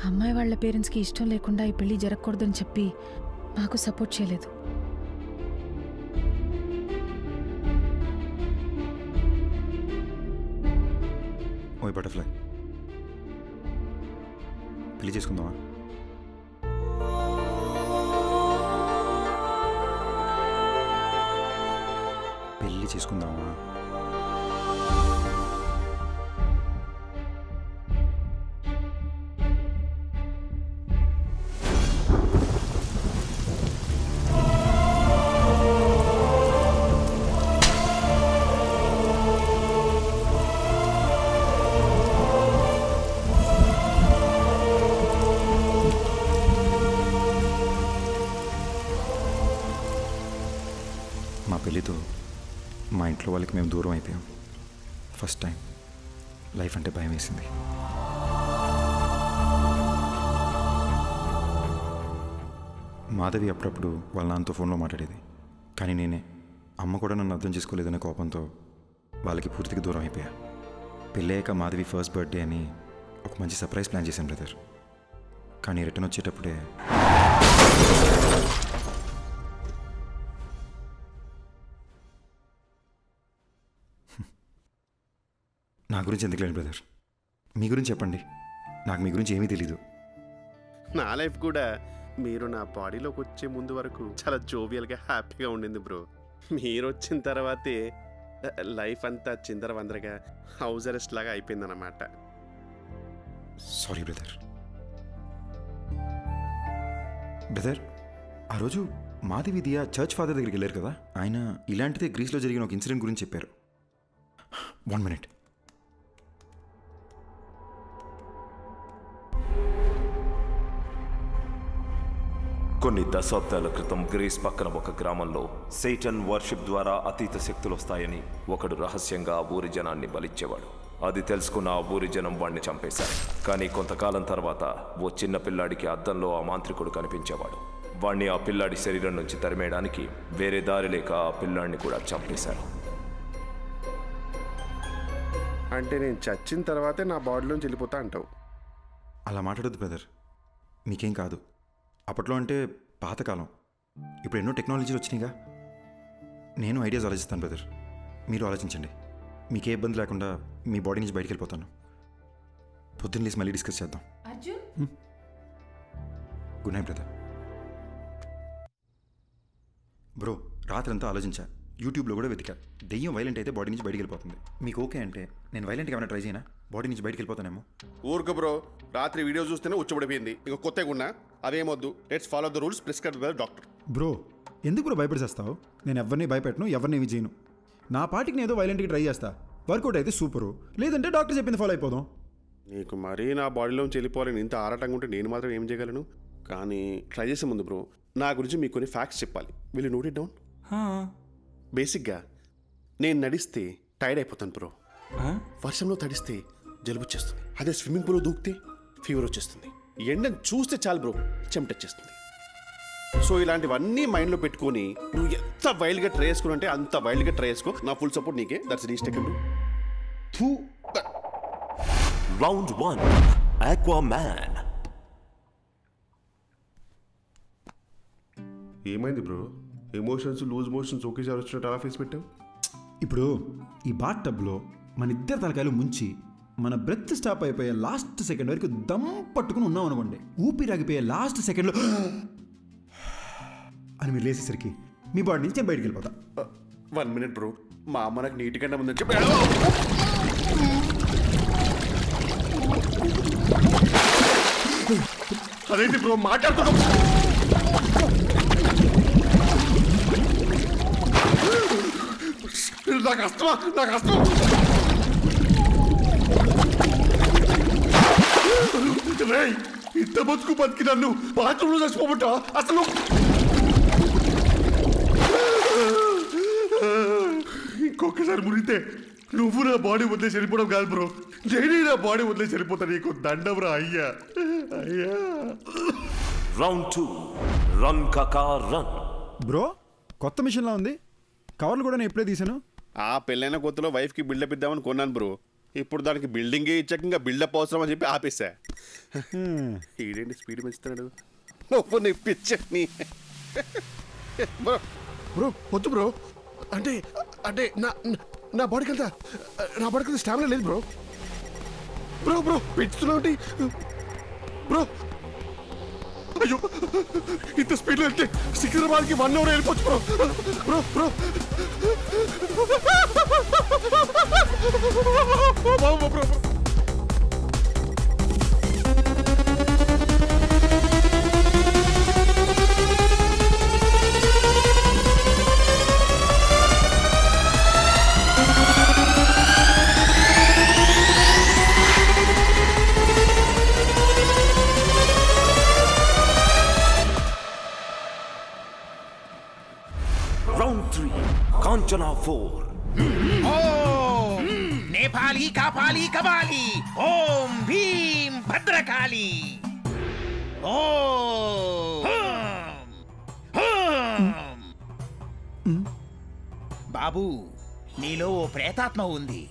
అమ్మాయి వాళ్ళ పేరెంట్స్కి ఇష్టం లేకుండా ఈ పెళ్లి జరగకూడదని చెప్పి మాకు సపోర్ట్ చేయలేదు. ఓయ్ బటర్ఫ్లై, పెళ్లి చేసుకుందామా? పెళ్లి చేసుకుందామా? మా పెళ్ళితో మా ఇంట్లో వాళ్ళకి మేము దూరం అయిపోయాం. ఫస్ట్ టైం లైఫ్ అంటే భయం వేసింది. మాధవి అప్పుడప్పుడు వాళ్ళ నాన్నతో ఫోన్లో మాట్లాడేది. కానీ నేనే, అమ్మ కూడా నన్ను అర్థం చేసుకోలేదనే కోపంతో వాళ్ళకి పూర్తిగా దూరం అయిపోయా. పెళ్ళయ్యాక మాధవి ఫస్ట్ బర్త్డే అని ఒక మంచి సర్ప్రైజ్ ప్లాన్ చేశాను బ్రదర్. కానీ రిటర్న్ వచ్చేటప్పుడే నా గురించి ఎందుకు లేని బ్రదర్, మీ గురించి చెప్పండి. నాకు మీ గురించి ఏమీ తెలీదు. నా లైఫ్ కూడా మీరు నా బాడీలోకి వచ్చే ముందు వరకు చాలా జోవియల్గా హ్యాపీగా ఉండింది బ్రో. మీరు వచ్చిన తర్వాతే లైఫ్ అంతా చిందరవందరగా హౌస్ అరెస్ట్ లాగా అయిపోయిందన్నమాట. Sorry brother. బ్రదర్, ఆ రోజు మాధవి దియా చర్చ్ ఫాదర్ దగ్గరికి వెళ్ళారు కదా, ఆయన ఇలాంటిదే గ్రీస్లో జరిగిన ఒక ఇన్సిడెంట్ గురించి చెప్పారు. 1 minute. కొన్ని దశాబ్దాల క్రితం గ్రీస్ పక్కన ఒక గ్రామంలో సైటన్ వర్షిప్ ద్వారా అతీత శక్తులు వస్తాయని ఒకడు రహస్యంగా ఆ ఊరి జనాన్ని బలిచ్చేవాడు. అది తెలుసుకున్న ఆ ఊరి జనం వాడిని చంపేశారు. కానీ కొంతకాలం తర్వాత ఓ చిన్న పిల్లాడికి అద్దంలో ఆ మాంత్రికుడు కనిపించేవాడు. వాణ్ణి ఆ పిల్లాడి శరీరం నుంచి తరిమేయడానికి వేరే దారి లేక ఆ పిల్లాడిని కూడా చంపేశారు. అంటే నేను చచ్చిన తర్వాతే నా బాడీలోంచి వెళ్ళిపోతా అంటావు? అలా మాట్లాడొద్దు బ్రదర్, మీకేం కాదు. అప్పట్లో అంటే పాతకాలం, ఇప్పుడు ఎన్నో టెక్నాలజీలు వచ్చినాయిగా. నేను ఐడియాస్ ఆలోచిస్తాను బ్రదర్, మీరు ఆలోచించండి. మీకే ఇబ్బంది లేకుండా మీ బాడీ నుంచి బయటికి వెళ్ళిపోతాను. పొద్దున్న లేసి మళ్ళీ డిస్కస్ చేద్దాం. Good night brother. బ్రో, రాత్రి అంతా ఆలోచించా, యూట్యూబ్లో కూడా వెతికా. దెయ్యం వైలెంట్ అయితే బాడీ నుంచి బయటికి వెళ్ళిపోతుంది. మీకు ఓకే అంటే నేను వైలెంట్గా ఏమైనా ట్రై చేయనా? బాడీ నుంచి బయటికి వెళ్ళిపోతానేమో. ఊరుకు బ్రో, రాత్రి వీడియో చూస్తేనే ఉచ్చబడిపోయింది. ఇక కొత్తగా ఉన్నా అదేమొద్దు. Let's follow the rules prescribed by doctor. Bro ఎందుకు బ్రో భయపడిచేస్తావు? నేను ఎవరిని భయపెట్టను, ఎవరిని ఏమి చేయను. నా పాటికి నేను ఏదో వైలెంట్గా ట్రై చేస్తా. వర్కౌట్ అయితే సూపరు, లేదంటే డాక్టర్ చెప్పింది ఫాలో అయిపోదాం. నీకు మరీ నా బాడీలోంచి వెళ్ళిపోవాలని ఇంత ఆరాటంగా ఉంటే నేను మాత్రం ఏం చేయగలను? కానీ ట్రై చేసే ముందు బ్రో నా గురించి మీకు కొన్ని ఫ్యాక్ట్స్ చెప్పాలి. Will you note it down? బేసిక్గా నేను నడిస్తే టైర్డ్ అయిపోతాను బ్రో. వర్షంలో తడిస్తే జలుబు వచ్చేస్తుంది. అదే స్విమ్మింగ్ పూల్లో దూకితే ఫీవర్ వచ్చేస్తుంది. ఎండను చూస్తే చాలు బ్రో చెమటొచ్చేస్తుంది. సో ఇలాంటివన్నీ మైండ్లో పెట్టుకొని నువ్వు ఎంత వైల్డ్గా ట్రై చేసుకుని అంటే అంత వైల్డ్గా ట్రై చేసుకో. నా ఫుల్ సపోర్ట్ నీకే. That's reach tech. Round 1 Aquaman. ఏమైంది బ్రో? ఎమోషన్స్ లూజ్ మోషన్స్ ఒకేసారి వచ్చినట్టు అలా ఫేస్ పెట్టావు. ఇప్పుడు ఈ బాత్ టబ్లో మన ఇద్దరు తలకాయలు ముంచి మన బ్రెత్ స్టాప్ అయిపోయే లాస్ట్ సెకండ్ వరకు దమ్ పట్టుకుని ఉన్నాం అనుకోండి. ఊపిరాగిపోయే లాస్ట్ సెకండ్లో అని మీరు లేసేసరికి మీ బాడీ నుంచి నేను బయటికి వెళ్ళిపోతా. 1 minute బ్రో, మా అమ్మ నాకు నీటికన్నా ముందని చెప్పి అదేంటి బ్రో మాట్లాడుతున్నా? నాకు అస్తమా, నాకు అస్తమా. ఇంత బతుకు బతికి నన్ను బాత్రూంలో చచ్చిపోబట్టా అసలు. ఇంకొకసారి మురిగితే నువ్వు నా బాడీ వదిలేసి వెళ్ళిపోవడం కాదు బ్రో, నేనే నా బాడీ వదిలేసి వెళ్ళిపోతా. నీకు దండం రా అయ్యా, అయ్యా. రౌండ్ 2 రన్ కాకా రన్. బ్రో కొత్త మిషన్లా ఉంది. కవర్లు కూడా నేను ఎప్పుడే తీసాను. ఆ పెళ్ళైన కొత్తలో వైఫ్కి బిల్డప్ ఇద్దామని కొన్నాను బ్రో. ఇప్పుడు దానికి బిల్డింగే ఇచ్చాక ఇంకా బిల్డప్ అవసరం అని చెప్పి ఆపేసా. ఈడేంటి స్పీడ్ పెంచుతున్నాడు? నువ్వు నీ పిచ్చని బ్రో. బ్రో వద్దు బ్రో. అంటే అంటే నా బాడీకి అంతా స్టామినా లేదు బ్రో. బ్రో బ్రో పెంచుతున్నావు బ్రో. అయ్యో ఇంత స్పీడ్లో వెళ్తే సికింద్రాబాద్కి 1 hour వెళ్ళిపోవచ్చు bro. Bro bro bro. Round 3 Kanchana 4. ఓం నేపాలి కాపాలి కబాలి ఓం భీం భద్రకాళి. బాబు నీలో ఓ ప్రేతాత్మ ఉంది.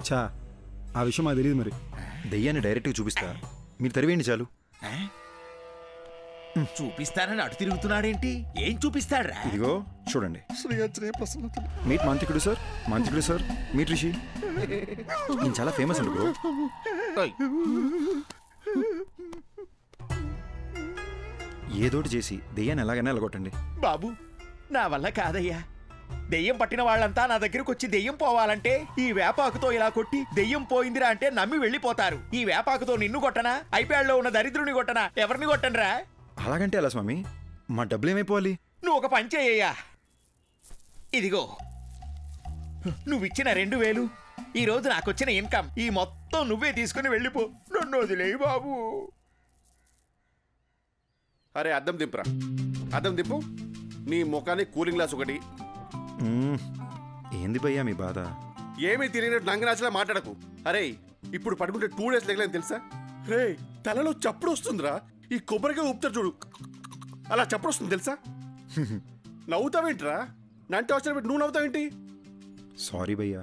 చా ఆ విషయం మాకు తెలియదు. మరి దెయ్యాన్ని డైరెక్ట్గా చూపిస్తా, మీరు తరివేయండి చాలు. చూపిస్తానని అటు తిరుగుతున్నాడేంటి? ఏం చూపిస్తాడ్రా? ఇదిగో చూడండి. మీట్ మాంత్రికుడు సార్, మాంత్రికుడు సార్, మీట్ రిషి. నేను చాలా ఫేమస్ అండి బ్రో. ఏదోటి చేసి దెయ్యాన్ని ఎలాగైనా ఎలగొట్టండి. బాబు నా వల్ల కాదయ్యా. దెయ్యం పట్టిన వాళ్ళంతా నా దగ్గరకు వచ్చి దెయ్యం పోవాలంటే ఈ వేపాకుతో ఇలా కొట్టి దెయ్యం పోయిందిరా అంటే నమ్మి వెళ్ళిపోతారు. ఈ వేపాకుతో నిన్ను కొట్టనా, ఐప్యాడ్లో ఉన్న దరిద్రుని కొట్టనా, ఎవరిని కొట్టనరా? అలాగంటే ఎలా స్వామి? మా డబ్బులు ఏమైపోవాలి? నువ్వు ఒక పని చేయ్యా. ఇదిగో నువ్విచ్చిన 2000 ఈ రోజు నాకొచ్చిన ఇన్కమ్, ఈ మొత్తం నువ్వే తీసుకుని వెళ్ళిపో. నన్ను వదిలేయి బాబు. అరే అద్దం దింపురా, అద్దం దింపు. నీ ముఖానికి కూలింగ్ గ్లాస్ ఒకటి. ఏంది భయ్యా మీ బాధ? ఏమీ తెలియనట్టు నంగరాజులా మాట్లాడకు. అరే ఇప్పుడు పడుకుంటే 2 days లేకలేని తెలుసా? రే తలలో చప్పుడు వస్తుందిరా. ఈ కొబ్బరిగా ఊపుతారు చూడు, అలా చప్పుడు వస్తుంది తెలుసా? నవ్వుతావేంట్రా? నంటే అవసరం పెట్టి నువ్వు నవ్వుతావేంటి? సారీ భయ్యా.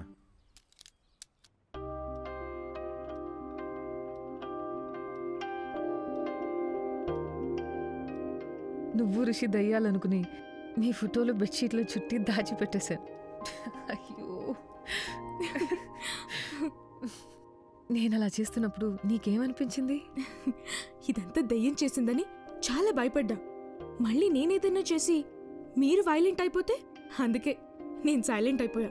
నువ్వు రిషి దయ్యాలనుకుని నీ ఫోటోలు బెడ్షీట్లో చుట్టి దాచిపెట్టేశాను. అయ్యో నేను అలా చేస్తున్నప్పుడు నీకేమనిపించింది? ఇదంతా దయ్యం చేసిందని చాలా భయపడ్డా. మళ్ళీ నేనేదన్నా చేసి మీరు వైలెంట్ అయిపోతే అందుకే నేను సైలెంట్ అయిపోయా.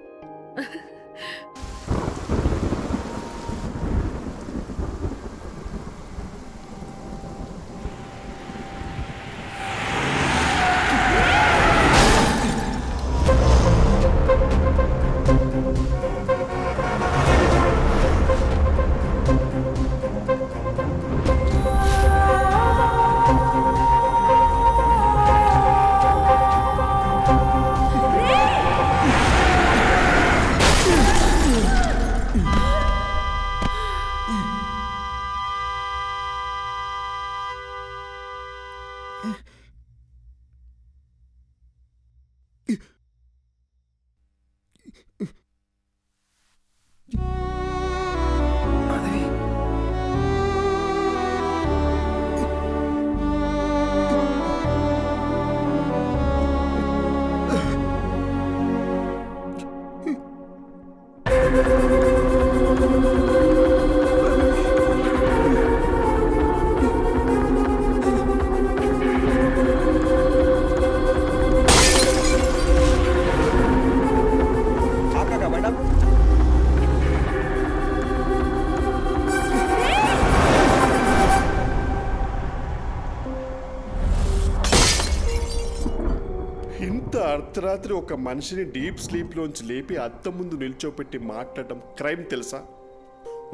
అర్ధరాత్రి ఒక మనిషిని డీప్ స్లీప్లోంచి లేపి అద్దం ముందు నిల్చోపెట్టి మాట్లాడడం క్రైమ్ తెలుసా?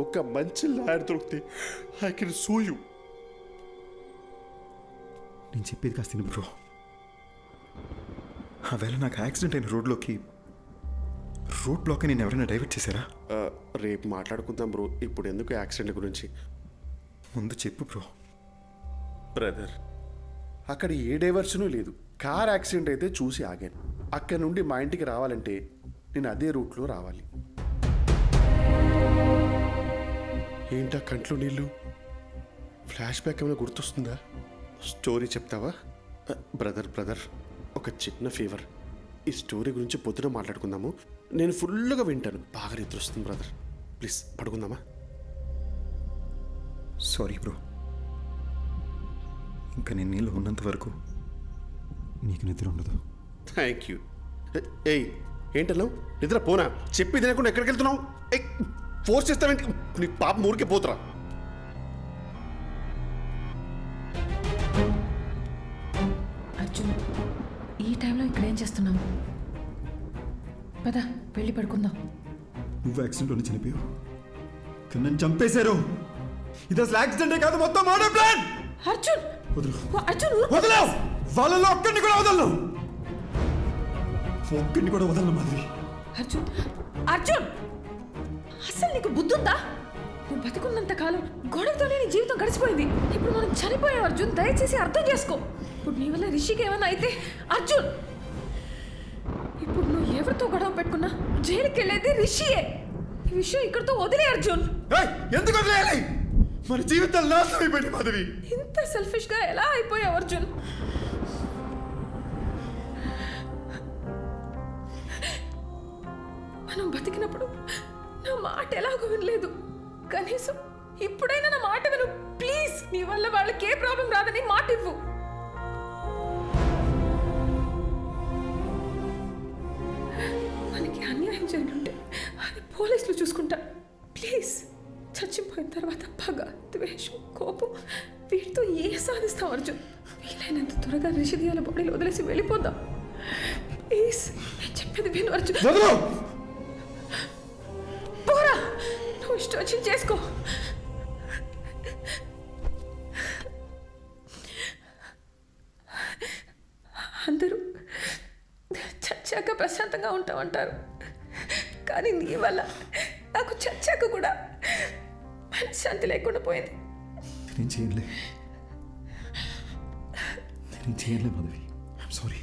ఒక మంచి లాయర్ దొరికితే ఐ కెన్ సూ యూ. నేను చెప్పేది కాస్త తిను బ్రో. ఆవేళ నాకు యాక్సిడెంట్ అయిన రోడ్లోకి రోడ్ బ్లాక్ నేను ఎవరైనా డైవర్ట్ చేశారా? రేపు మాట్లాడుకుందాం బ్రో, ఇప్పుడు ఎందుకు యాక్సిడెంట్ గురించి? ముందు చెప్పు బ్రో. బ్రదర్, అక్కడ ఏ డైవర్షను లేదు. కార్ యాక్సిడెంట్ అయితే చూసి ఆగాను. అక్కడి నుండి మా ఇంటికి రావాలంటే నేను అదే రూట్లో రావాలి. ఏంటా కంట్లో నీళ్ళు? ఫ్లాష్ బ్యాక్ ఏమైనా గుర్తొస్తుందా? స్టోరీ చెప్తావా? బ్రదర్ ఒక చిన్న ఫీవర్. ఈ స్టోరీ గురించి పొద్దున మాట్లాడుకుందాము. నేను ఫుల్గా వింటాను. బాగా నిద్ర వస్తుంది బ్రదర్. ప్లీజ్ పడుకుందామా? సారీ బ్రో, ఇంకా నేను నీళ్ళు ఉన్నంత వరకు నీకు నిద్ర ఉండదు. Thank you. ఏయ్ ఏంటన్నావు? నిద్ర పోనా? చెప్పి తినకుండా ఎక్కడికి వెళ్తున్నావు? ఫోర్స్ చేస్తావేంటి? నీ పాప ఊరికే పోతురా. అర్జున్, ఈ టైంలో ఇక్కడ ఏం చేస్తున్నావు? పద వెళ్ళి పడుకుందాం. నువ్వు యాక్సిడెంట్లోనే చనిపోయావు, కానీ నన్ను చంపేశారు. ఇది అసలు యాక్సిడెంటే కాదు, మొత్తం మర్డర్ ప్లాన్. అర్జున్ అర్జున్ వదలవు. వాళ్ళలో ఒక్కడిని కూడా వదలను. ఒక్కడిని కూడా వదలను మాధవి. అర్జున్ అర్జున్, అసలు నీకు బుద్ధుందా? నువ్వు బతుకున్నంత కాలం గొడవతోనే నీ జీవితం గడిచిపోయింది. ఇప్పుడు మనం చనిపోయాం అర్జున్, దయచేసి అర్థం చేసుకో. ఇప్పుడు నీ వల్ల రిషికి ఏమన్నా అయితే అర్జున్, ఇప్పుడు నువ్వు ఎవరితో గొడవ పెట్టుకున్నా జైలుకి వెళ్ళేది రిషియే. ఈ విషయం ఇక్కడితో వదిలే అర్జున్. ఎందుకు వదిలేయాలి? మన జీవితాలు నాశనం అయిపోయింది మాధవి. ఇంత సెల్ఫిష్ గా ఎలా అయిపోయావు అర్జున్? మనం బతికినప్పుడు నా మాట ఎలాగో వినలేదు. కనీసం ఇప్పుడైనా నా మాట విను ప్లీజ్. నీ వల్ల వాళ్ళకి ఏ ప్రాబ్లం రాదని మాట ఇవ్వు. మనకి అన్యాయం జరుగుంటే అది పోలీసులు చూసుకుంటా. ప్లీజ్, చచ్చిపోయిన తర్వాత పగ, ద్వేషం, కోపం వీటితో ఏ సాధిస్తాం అర్జున్? వీలైనంత త్వరగా రిషిదియాల బాడీలో వదిలేసి వెళ్ళిపోదాం ప్లీజ్. నేను చెప్పేది విను అర్జున్. పోరా, నువ్వు ఇష్టం వచ్చి చేసుకో. అందరూ చచ్చాక ప్రశాంతంగా ఉంటామంటారు, కానీ నీ వల్ల నాకు చచ్చాక కూడా మనశ్శాంతి లేకుండా పోయింది. నేను చేయలే మాధవి. I'm sorry.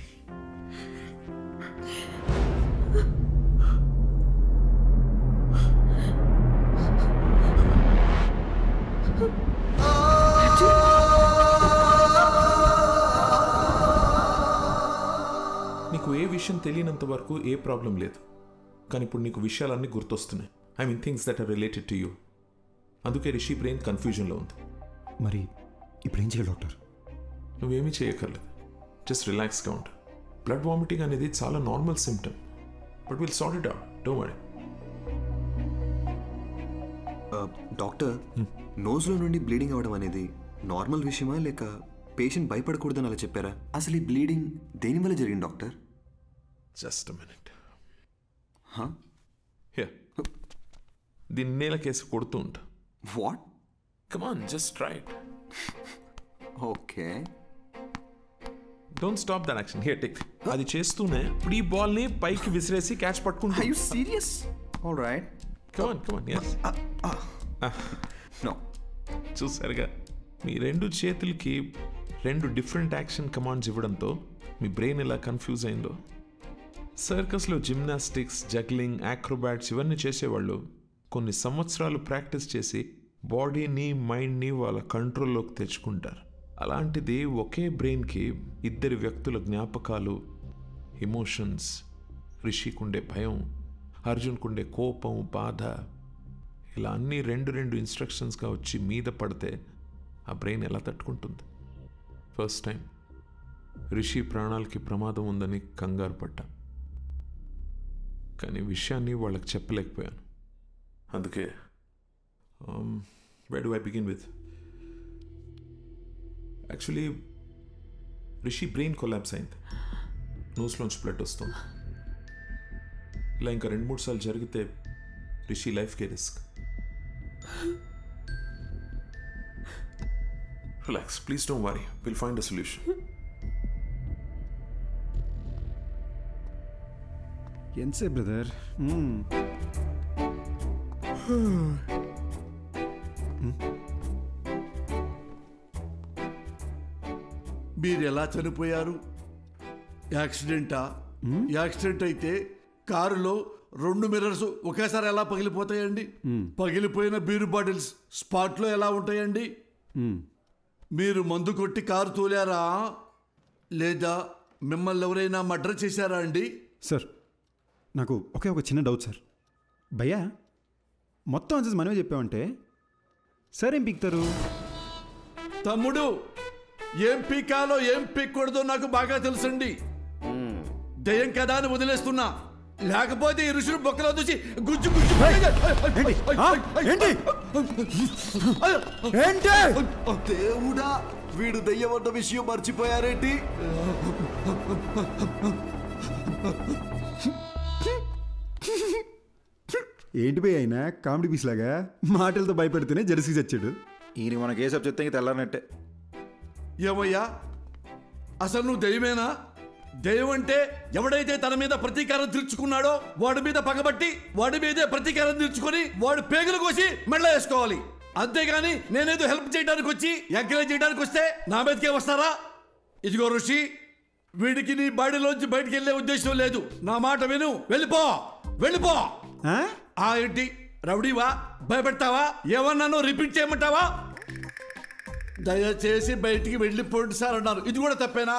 నీకు ఏ విషయం తెలియనంత వరకు ఏ ప్రాబ్లం లేదు, కానీ ఇప్పుడు నీకు విషయాలన్నీ గుర్తొస్తున్నాయి. I mean things that are related to you. అందుకే రిషి బ్రెయిన్ కన్ఫ్యూజన్లో ఉంది. మరి ఇప్పుడు ఏం చేయాలి డాక్టర్? నువ్వేమీ చేయక్కర్లేదు, జస్ట్ రిలాక్స్గా ఉండు. బ్లడ్ వామిటింగ్ అనేది చాలా normal symptom. But we'll sort it out. Don't worry. Doctor నోజ్లో నుండి బ్లీడింగ్ అవ్వడం అనేది నార్మల్ విషయమా లేక పేషెంట్ భయపడకూడదని అలా చెప్పారా? అసలు ఈ బ్లీడింగ్ దేనివల్ల జరిగింది doctor? Just a minute. Here. దీన్ని నేల కేసు కొడుతూ ఉంటా. What? Come on, just try it. Okay. Don't stop that action. Here, take. అది చేస్తూనే ఇప్పుడు ఈ బాల్ని పైకి విసిరేసి క్యాచ్ పట్టుకుంటా. Are you serious? All right. Come on, yes. No. చూసారుగా మీ రెండు చేతులకి రెండు డిఫరెంట్ యాక్షన్ కమాండ్స్ ఇవ్వడంతో మీ బ్రెయిన్ ఎలా కన్ఫ్యూజ్ అయిందో. సర్కస్లో జిమ్నాస్టిక్స్, జగ్లింగ్, యాక్రోబాట్స్ ఇవన్నీ చేసేవాళ్ళు కొన్ని సంవత్సరాలు ప్రాక్టీస్ చేసి బాడీని, మైండ్ని వాళ్ళ కంట్రోల్లోకి తెచ్చుకుంటారు. అలాంటిది ఒకే బ్రెయిన్కి ఇద్దరి వ్యక్తుల జ్ఞాపకాలు, ఎమోషన్స్, రిషికుండే భయం, అర్జున్కుండే కోపం, బాధ, ఇలా అన్నీ రెండు ఇన్స్ట్రక్షన్స్గా వచ్చి మీద పడితే ఆ బ్రెయిన్ ఎలా తట్టుకుంటుంది? ఫస్ట్ టైం రిషి ప్రాణాలకి ప్రమాదం ఉందని కంగారు పడ్డా, కానీ విషయాన్ని వాళ్ళకి చెప్పలేకపోయాను. అందుకే where do I begin with? Actually, Rishi brain collapse అయింది. నోస్లోంచి బ్లడ్ వస్తుంది. ఇలా ఇంకా 2-3 సార్లు జరిగితే రిషి లైఫ్కే risk. Relax, please don't worry, will find a solution. ఎంతసేపు బ్రదర్? మీరు ఎలా చనిపోయారు? యాక్సిడెంటా? యాక్సిడెంట్ అయితే కారులో 2 మిర్రర్స్ ఒకేసారి ఎలా పగిలిపోతాయండి? పగిలిపోయిన బీరు బాటిల్స్ స్పాట్లో ఎలా ఉంటాయండి? మీరు మందు కొట్టి కారు తోలారా లేదా మిమ్మల్ని ఎవరైనా మర్డర్ చేశారా అండి? సార్, నాకు ఒక చిన్న డౌట్ సార్. భయ్యా, మొత్తం ఆన్సర్స్ మనమే చెప్పామంటే సార్ ఏం పీక్తారు? తమ్ముడు, ఏం పీకాలో ఏం పీక్కూడదో నాకు బాగా తెలుసండి. దయ్యం కదా అని వదిలేస్తున్నా, లేకపోతే ఈ ఋషులు బొక్కలో దూసి గుజ్జు దేవుడా, వీడు దయ్యమన్న విషయం మర్చిపోయారేంటి? ఏంటి భయ్య అయినా కామెడీ పీస్ లాగా మాటలతో భయపెడితేనే జెర్సీ చచ్చాడు. ఈయన మనకి ఏ సబ్ చెప్తే ఇంక తెల్లారనట్టే. ఏమయ్యా, అసలు నువ్వు దయ్యమేనా? దయ్యం అంటే ఎవడైతే తన మీద ప్రతీకారం తీర్చుకున్నాడో వాడి మీద పగబట్టి వాడి మీదే ప్రతీకారం తీర్చుకొని వాడు పేగులు కోసి మెళ్ళ వేసుకోవాలి. అంతేగాని నేనేదో హెల్ప్ చేయడానికి వచ్చి ఎంకరేజ్ చేయడానికి వస్తే నా మీదకే వస్తారా? ఇదిగో ఋషి, వీడికి నీ బాడీలోంచి బయటికి వెళ్ళే ఉద్దేశం లేదు. నా మాట విను, వెళ్ళిపో. ఏంటి రౌడీవా? భయపెడతావా? ఏమన్నానో రిపీట్ చేయమంటావా? దయచేసి బయటికి వెళ్ళిపోండి సార్ అన్నారు. ఇది కూడా తప్పేనా?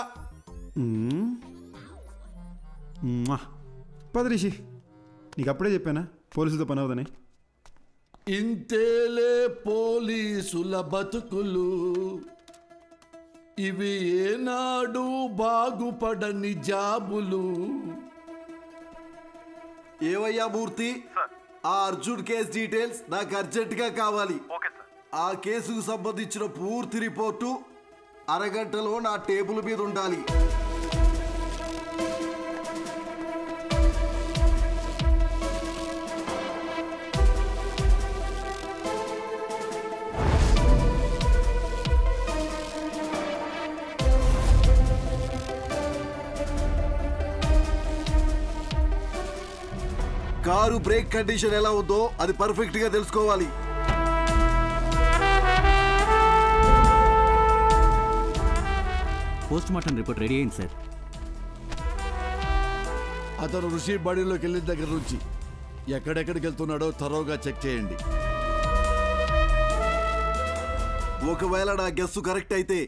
పద రిషి, నీకు అప్పుడే చెప్పానా పోలీసులతో పని అవుదని. ఇంతేలే పోలీసుల బతుకులు, ఇవి ఏనాడు బాగుపడని జాబులు. ఏవయ్యా మూర్తి, ఆ అర్జున్ కేసు డీటెయిల్స్ నాకు అర్జెంటుగా కావాలి. ఆ కేసుకు సంబంధించిన పూర్తి రిపోర్టు అరగంటలో నా టేబుల్ మీద ఉండాలి. కారు బ్రేక్ కండిషన్ ఎలా ఉందో అది పర్ఫెక్ట్ గా తెలుసుకోవాలి. పోస్ట్ మార్టం రిపోర్ట్ రెడీ అయింది సార్. అతను ఋషి బాడీలోకి వెళ్ళిన దగ్గర నుంచి ఎక్కడెక్కడికి వెళ్తున్నాడో తరోగా చెక్ చేయండి. ఒకవేళ నా గెస్సు కరెక్ట్ అయితే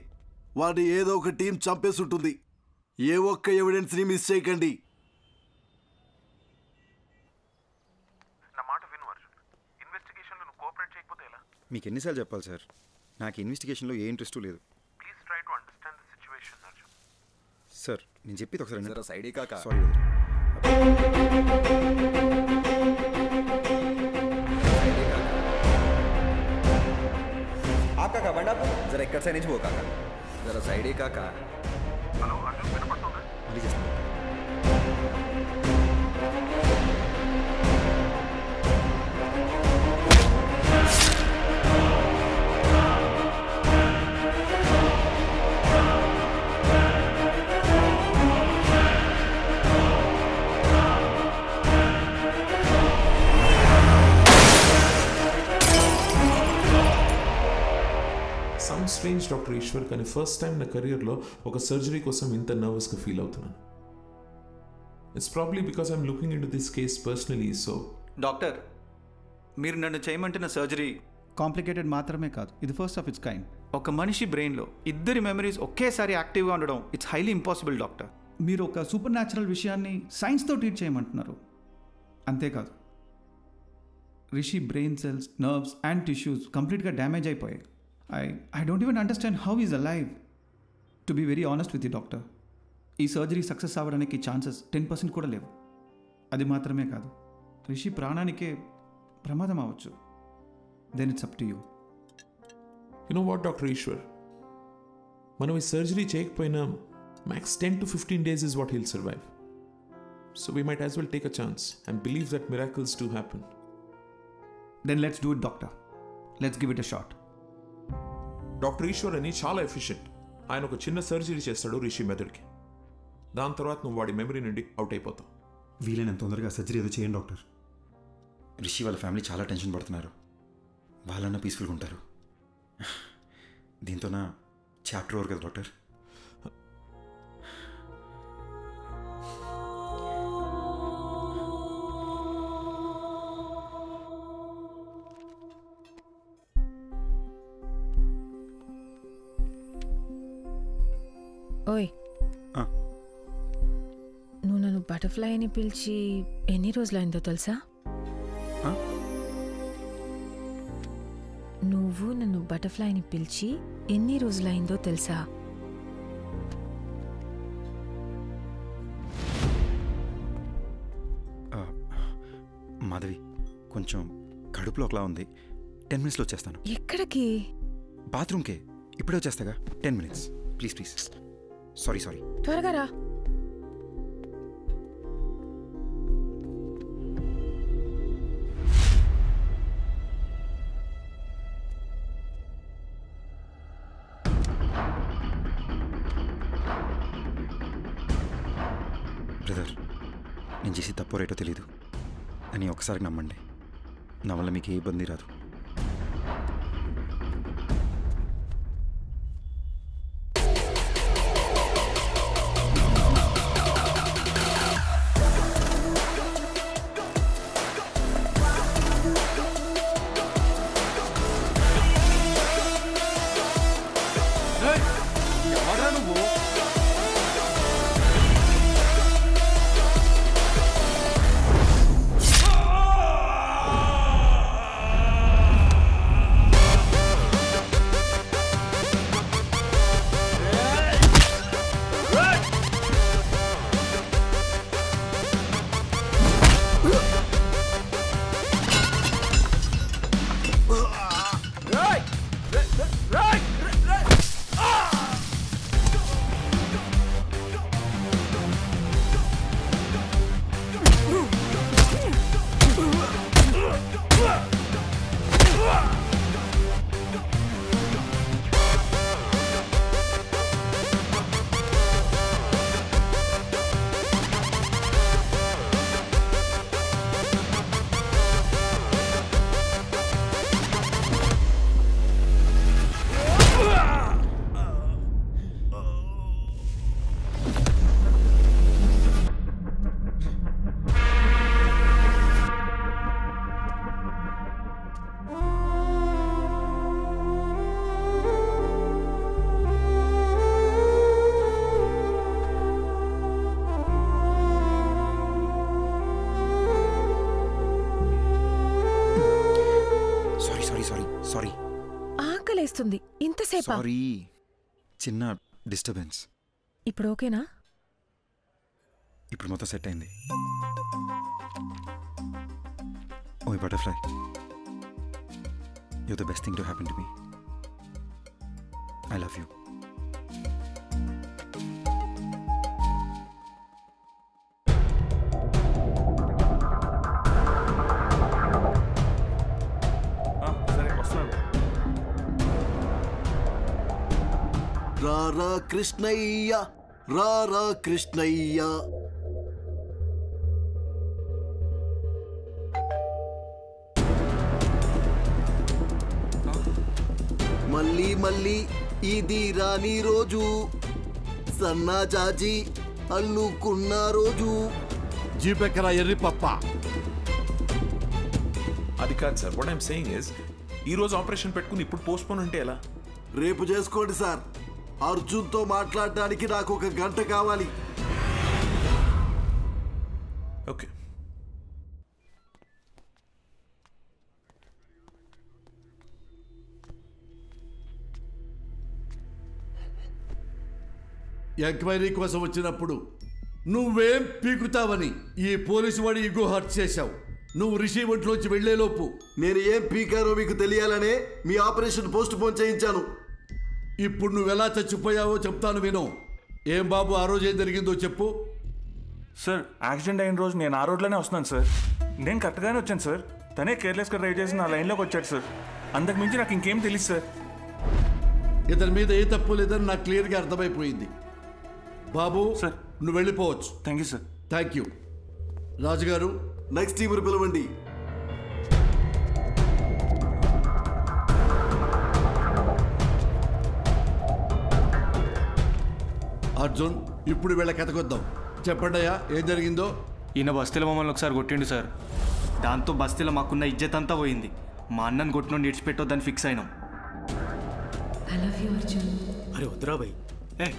వాడిని ఏదో ఒక టీం చంపేసి ఉంటుంది. ఏ ఒక్క ఎవిడెన్స్ ని మిస్ చేయకండి. మీకు ఎన్నిసార్లు చెప్పాలి సార్, నాకు ఇన్వెస్టిగేషన్లో ఏ ఇంట్రెస్ట్ లేదు. సార్ నేను చెప్పేది ఒకసారి సారీ. आप काका बंडा जरा इक्कड़ से नहीं वो काका जरा साइड ही काका हेलो अर्जुन వినపడుతుందా మళ్ళీ చేస్తాను స్ట్రేంజ్ డాక్టర్ ఈశ్వర్, కానీ ఫస్ట్ టైం నా కెరియర్లో ఒక సర్జరీ కోసం ఇంత నర్వస్గా ఫీల్ అవుతున్నాను. It's probably because I'm looking in to this case personally. So doctor, మీరు నన్ను చేయమంటున్న సర్జరీ కాంప్లికేటెడ్ మాత్రమే కాదు, ఇది ఫస్ట్ ఆఫ్ ఇట్స్ కైండ్. ఒక మనిషి బ్రెయిన్లో ఇద్దరి మెమరీస్ ఒకేసారి యాక్టివ్గా ఉండడం ఇట్స్ హైలీ ఇంపాసిబుల్ డాక్టర్. మీరు ఒక సూపర్ న్యాచురల్ విషయాన్ని సైన్స్తో ట్రీట్ చేయమంటున్నారు. అంతేకాదు, Rishi brain cells, nerves and tissues కంప్లీట్గా డ్యామేజ్ అయిపోయాయి. I don't even understand how he's alive. To be very honest with you, doctor, ఈ సర్జరీ సక్సెస్ అవ్వడానికి ఛాన్సెస్ 10% కూడా లేవు. అది మాత్రమే కాదు, రిషి ప్రాణానికే ప్రమాదం అవ్వచ్చు. Then it's up to you. You know what doctor Eshwar, మనం ఈ సర్జరీ చేయకపోయినా max 10 to 15 days is what he'll survive. So we might as well take a chance and believe that miracles do happen. Then let's do it, doctor. Let's give it a shot. Doctor Eshwar అని చాలా efficient. ఆయన ఒక చిన్న surgery చేస్తాడు రిషి మెదడుకి. దాని తర్వాత నువ్వు వాడి మెమరీ నుండి అవుట్ అయిపోతావు. వీలైనంత తొందరగా సర్జరీ ఏదో చేయండి డాక్టర్. రిషి వాళ్ళ ఫ్యామిలీ చాలా టెన్షన్ పడుతున్నారు. వాళ్ళన్నా పీస్ఫుల్గా ఉంటారు. దీంతో నా చాప్టర్ ఓవర్ కదా డాక్టర్. ఓయ్, నువ్వు నన్ను బటర్ఫ్లై అని పిలిచి ఎన్ని రోజులైందో తెలుసా? నువ్వు నన్ను బటర్ఫ్లై అని పిలిచి ఎన్ని రోజులైందో తెలుసా? మాధవి, కొంచెం కడుపులో ఒకలా ఉంది. 10 minutesలో వచ్చేస్తాను. ఎక్కడికి? బాత్రూమ్కే. ఇప్పుడే వచ్చేస్తాగా. 10 minutes ప్లీజ్ ప్లీజ్. సారీ త్వరగా రా. బ్రదర్, నేను చేసి తప్పో రేటో తెలీదు అని ఒకసారి నమ్మండి. నా వల్ల మీకు ఏ ఇబ్బంది రాదు. సారీ. ఆకలేస్తుంది. ఇంతసేపా? సారీ, చిన్న డిస్టర్బెన్స్. ఇప్పుడు ఓకేనా? ఇప్పుడు మొత్తం సెట్ అయింది. Oh butterfly, you the best thing to happen to me. I love you. రారా కృష్ణయ్య, రారా కృష్ణయ్య. మళ్ళీ మళ్ళీ ఇది రాని రోజు, సన్నాజాజి అల్లుకున్న రోజు. జీపెక్కరా ఎర్రి పప్ప. అది కాదు sir, what I'm saying is ఈ రోజు ఆపరేషన్ పెట్టుకుని ఇప్పుడు పోస్ట్పోన్ అంటే ఎలా? రేపు చేసుకోండి సార్. అర్జున్తో మాట్లాడడానికి నాకు 1 గంట కావాలి. ఓకే. ఎంక్వైరీ కోసం వచ్చినప్పుడు నువ్వేం పీకుతావని ఈ పోలీసు వాడి ఇగో హర్ట్ చేశావు. నువ్వు రిషి ఒంట్లోంచి వెళ్లేలోపు నేను ఏం పీకారో మీకు తెలియాలనే మీ ఆపరేషన్ పోస్ట్ పోన్ చేయించాను. ఇప్పుడు నువ్వు ఎలా చచ్చిపోయావో చెప్తాను విను. ఏం బాబు, ఆ రోజు ఏం జరిగిందో చెప్పు. సార్, యాక్సిడెంట్ అయిన రోజు నేను ఆ రోడ్లోనే వస్తున్నాను సార్. నేను కరెక్ట్గానే వచ్చాను సార్. తనే కేర్లెస్గా డ్రైవ్ చేసి నా లైన్లోకి వచ్చాడు సార్. అంతకు మించి నాకు ఇంకేం తెలియదు సార్. ఇతని మీద ఏ తప్పు లేదని నాకు క్లియర్గా అర్థమైపోయింది. బాబు సార్, నువ్వు వెళ్ళిపోవచ్చు. Thank you sir. Thank you. రాజుగారు, నెక్స్ట్ టీముని పిలవండి. అర్జున్, ఇప్పుడు వీళ్ళ కథకొద్దాం. చెప్పండి అయ్యా, ఏం జరిగిందో. ఈయన బస్తీలో మమ్మల్ని ఒకసారి కొట్టిండు సార్. దాంతో బస్తీలో మాకున్న ఇజ్జత్ అంతా పోయింది. మా అన్నను కొట్టిన విడిచిపెట్టొద్దని ఫిక్స్ అయినాం. అరే వద్దురా భయ్,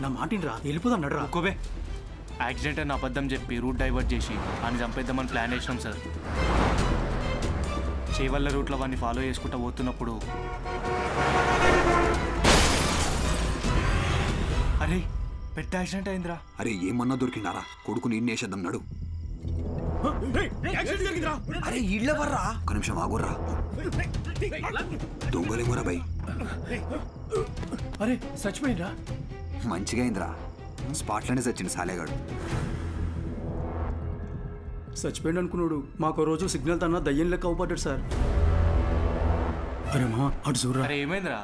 నా మాటిని రా, వెళ్ళిపోదాం నడరా. ఒక్కోవే యాక్సిడెంట్ అని అబద్ధం చెప్పి రూట్ డైవర్ట్ చేసి అని చంపేద్దామని ప్లాన్ వేసినాం సార్. చేవల్ల రూట్లో వాడిని ఫాలో చేసుకుంటూ పోతున్నప్పుడు అరే పెద్ద యాక్సిడెంట్ అయిందిరా. అరే ఏమన్నా దొరికిండారా? కొడుకుని ఇన్నేసేద్దాం నడు. అరే ఇళ్ళ వర్రా. ఒక నిమిషం ఆగుర్రా. దొంగలేమోరా భయ్. అరే చచ్చిపోయిండ్రా. మంచిగా అయిందిరా, స్పాట్లోనే చచ్చింది సాలేగాడు. చచ్చిపోయింది అనుకున్నాడు. మాకు రోజు సిగ్నల్ తన్నా దయ్యం లెక్క అవుపడ్డాడు సార్. అరే మా అటు చూడరా. అరే ఏమైందిరా?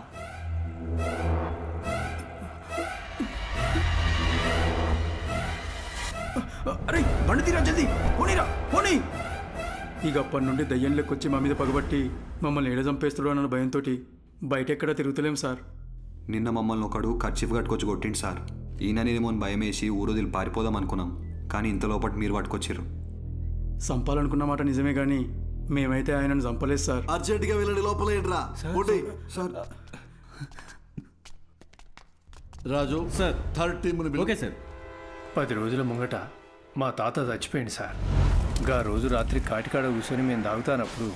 అరే బండి తీరా, జల్దీ పోనీరా, పోనీ. ఇక అప్పటి నుండి దయ్యం లెక్కొచ్చి మా మీద పగబట్టి మమ్మల్ని ఏడ చంపేస్తాడు అన్న భయంతో బయట ఎక్కడా తిరుగుతలేం సార్. నిన్న మమ్మల్ని ఒకడు కర్చీఫ్ కట్టుకొచ్చి కొట్టిండు సార్. ఈయననేమో భయం వేసి ఊరోదిలు పారిపోదాం అనుకున్నాం, కానీ ఇంతలోపటి మీరు పట్టుకొచ్చారు. చంపాలనుకున్న మాట నిజమే కానీ మేమైతే ఆయనను చంపలేదు సార్. అర్జెంటుగా వెళ్ళండి, లోపల ఏంట్రా. సార్ రాజు సార్, థర్డ్ టీముని. Okay sir. 10 రోజుల ముంగట మా తాత చచ్చిపోయింది సార్. గా రోజు రాత్రి కాటికాడ కూర్చొని మేము తాగుతానప్పుడు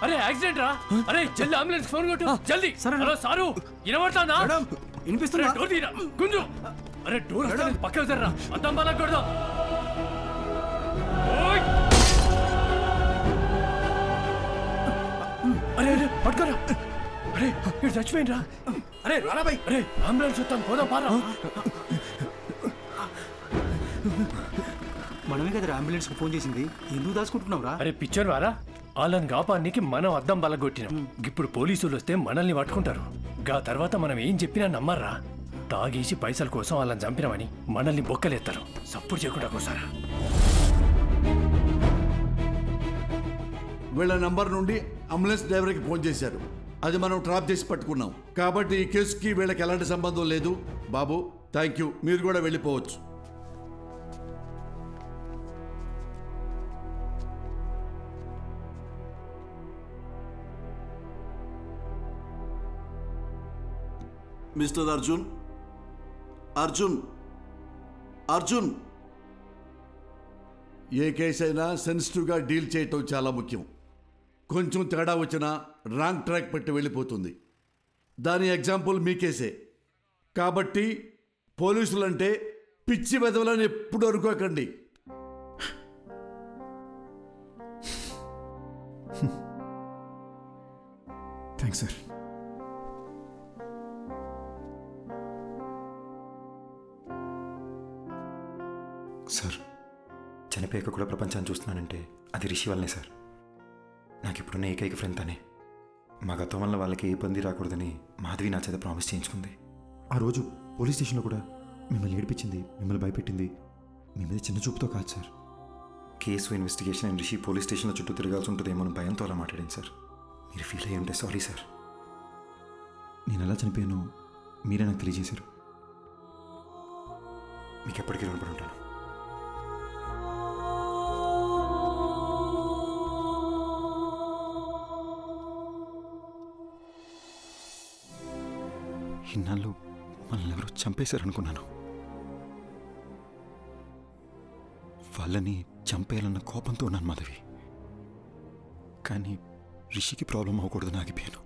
అరే యాక్సిడెంట్ రా. అరే జల్ది అంబులెన్స్ ఫోన్ కొట్టు జల్ది. హలో సారు, వినబడతానా? వినిపిస్తున్నా. డోర్ తీరా గుంజు. అరే డోర్ పక్కకు జర్రా, అద్దం బాగా కొడదాం. అరే అరే పట్టుకోరా. అరే ఇక్కడ చచ్చిపోయిండ్రా. అరే రారా బాయ్. అరే అంబులెన్స్ వస్తాం, పోదాం పారా. మనమే కదా అంబులెన్స్ ఫోన్ చేసింది, ఎందుకు దాచుకుంటున్నావు రా? అరే పిక్చర్ వారా, వాళ్ళని కాపానికి మనం అద్దం బలగొట్టినాం. ఇప్పుడు పోలీసులు వస్తే మనల్ని పట్టుకుంటారు. గా తర్వాత మనం ఏం చెప్పినా నమ్మర్రా. తాగేసి పైసల కోసం వాళ్ళని చంపినామని మనల్ని బొక్కలేస్తారు. సపోర్ట్ చేయకుండా కోసారా. వీళ్ళ నంబర్ నుండి అంబులెన్స్ డ్రైవర్కి ఫోన్ చేశారు. అది మనం ట్రాప్ చేసి పట్టుకున్నాం. కాబట్టి ఈ కేసుకి వీళ్ళకి ఎలాంటి సంబంధం లేదు. బాబు థ్యాంక్ యూ, మీరు కూడా వెళ్ళిపోవచ్చు. మిస్టర్ అర్జున్, అర్జున్, అర్జున్. ఏ కేసు అయినా సెన్సిటివ్గా డీల్ చేయటం చాలా ముఖ్యం. కొంచెం తేడా వచ్చినా రాంగ్ ట్రాక్ పెట్టి వెళ్ళిపోతుంది. దాని ఎగ్జాంపుల్ మీ కేసే. కాబట్టి పోలీసులంటే పిచ్చి వెదవలని ఎప్పుడు అనుకోకండి. Thanks sir. సార్, చనిపోయాక కూడా ప్రపంచాన్ని చూస్తున్నానంటే అది రిషి వల్లనే సార్. నాకు ఇప్పుడున్న ఏకైక ఫ్రెండ్ తనే. మా గతం వల్ల వాళ్ళకి ఏ ఇబ్బంది రాకూడదని మాధవి నా చేత ప్రామిస్ చేయించుకుంది. ఆ రోజు పోలీస్ స్టేషన్లో కూడా మిమ్మల్ని ఏడిపించింది, మిమ్మల్ని భయపెట్టింది మీ మీద చిన్న చూపుతో కాదు sir. Case investigation and Rishi police స్టేషన్లో చుట్టూ తిరగాల్సి ఉంటుందేమో అని భయంతో అలా మాట్లాడింది సార్. మీరు ఫీల్ అయ్యి ఉంటే సారీ సార్. నేను ఎలా చనిపోయానో మీరే నాకు తెలియజేశారు. మీకు ఎప్పటికీ రుణపడి ఉంటాను. ఇన్నాళ్ళు మనల్ని ఎవరో చంపేశారనుకున్నాను. వాళ్ళని చంపేయాలన్న కోపంతో ఉన్నాను మాధవి. కానీ రిషికి ప్రాబ్లం అవ్వకూడదని ఆగిపోయాను.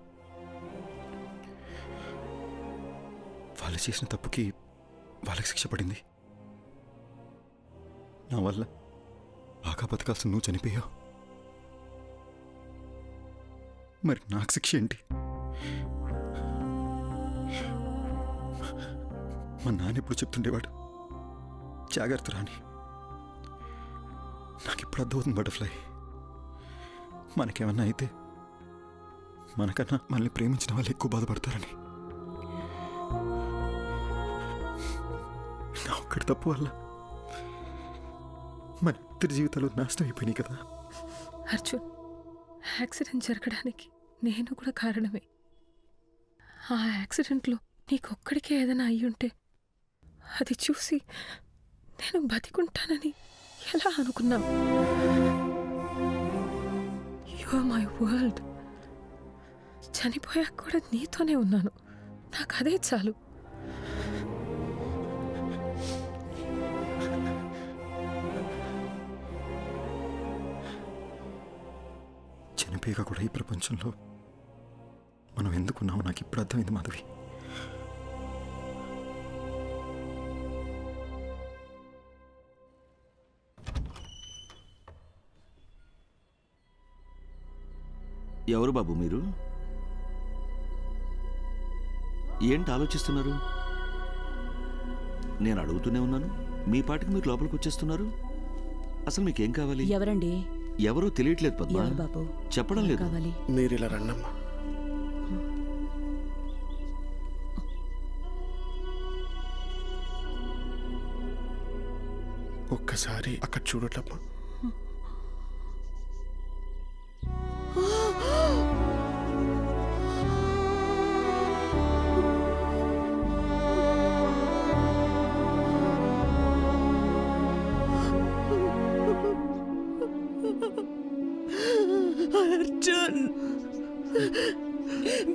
వాళ్ళు చేసిన తప్పుకి వాళ్ళకి శిక్ష పడింది. నా వల్ల బాగా బతకాల్సిన నువ్వు చనిపోయావు. మరి నాకు శిక్ష ఏంటి? మా నాన్న ఎప్పుడు చెప్తుండేవాడు, జాగ్రత్త రాని. నాకు ఇప్పుడు అర్థమవుతుంది బటర్ఫ్లై. మనకేమన్నా అయితే మనకన్నా మనల్ని ప్రేమించిన వాళ్ళు ఎక్కువ బాధపడతారని. నా ఒక్కడి తప్పు వల్ల మన ఇద్దరి జీవితాలు నాశనం అయిపోయినాయి కదా. అర్జున్, యాక్సిడెంట్ జరగడానికి నేను కూడా కారణమే. ఆ యాక్సిడెంట్లో నీకొక్కడికే ఏదైనా అయ్యుంటే అది చూసి నేను బతికుంటానని ఎలా అనుకున్నావు? You are my world. చనిపోయాక కూడా నీతోనే ఉన్నాను. నాకు అదే చాలు. చనిపోయాక కూడా ఈ ప్రపంచంలో మనం ఎందుకున్నామో నాకు ఇప్పుడు అర్థమైంది మాధవి. ఎవరు బాబు మీరు? ఏంటి ఆలోచిస్తున్నారు? నేను అడుగుతూనే ఉన్నాను, మీ పాటికి మీరు లోపలికి వచ్చేస్తున్నారు. అసలు మీకేం కావాలి? ఎవరండి? ఎవరో తెలియట్లేదు పద్మా. బాబు చెప్పడం లేదు. మీరు ఇలా రండమ్మా. ఒక్కసారి అక్కడ చూడట్లమ్మా. అర్జున్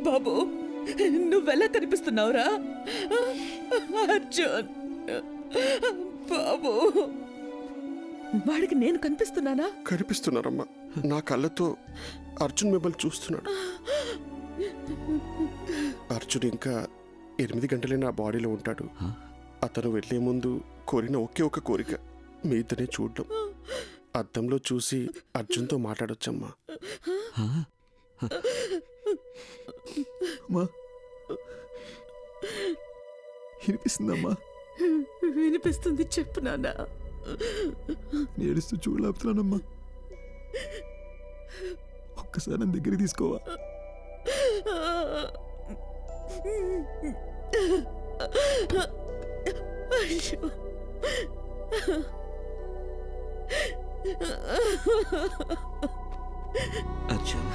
బాబు, నువ్వెలా కనిపిస్తున్నావురా? అర్జున్ బాబు, వాడికి నేను కనిపిస్తున్నానా? కనిపిస్తున్నారమ్మా. నా కళ్ళతో అర్జున్ మిమ్మల్ని చూస్తున్నాడు. అర్జున్ ఇంకా 8 గంటలే నా బాడీలో ఉంటాడు. అతను వెళ్లే ముందు కోరిన ఒకే ఒక కోరిక మీ ఇద్దరిని చూడడం. అద్దంలో చూసి అర్జున్తో మాట్లాడొచ్చమ్మా. వినిపిస్తుందమ్మా? వినిపిస్తుంది, చెప్పు నాన్న. ఏడుస్తూ చూడలేపుతున్నానమ్మా. ఒక్కసారి నా దగ్గరికి తీసుకోవా? అయ్యో, అర్జున్,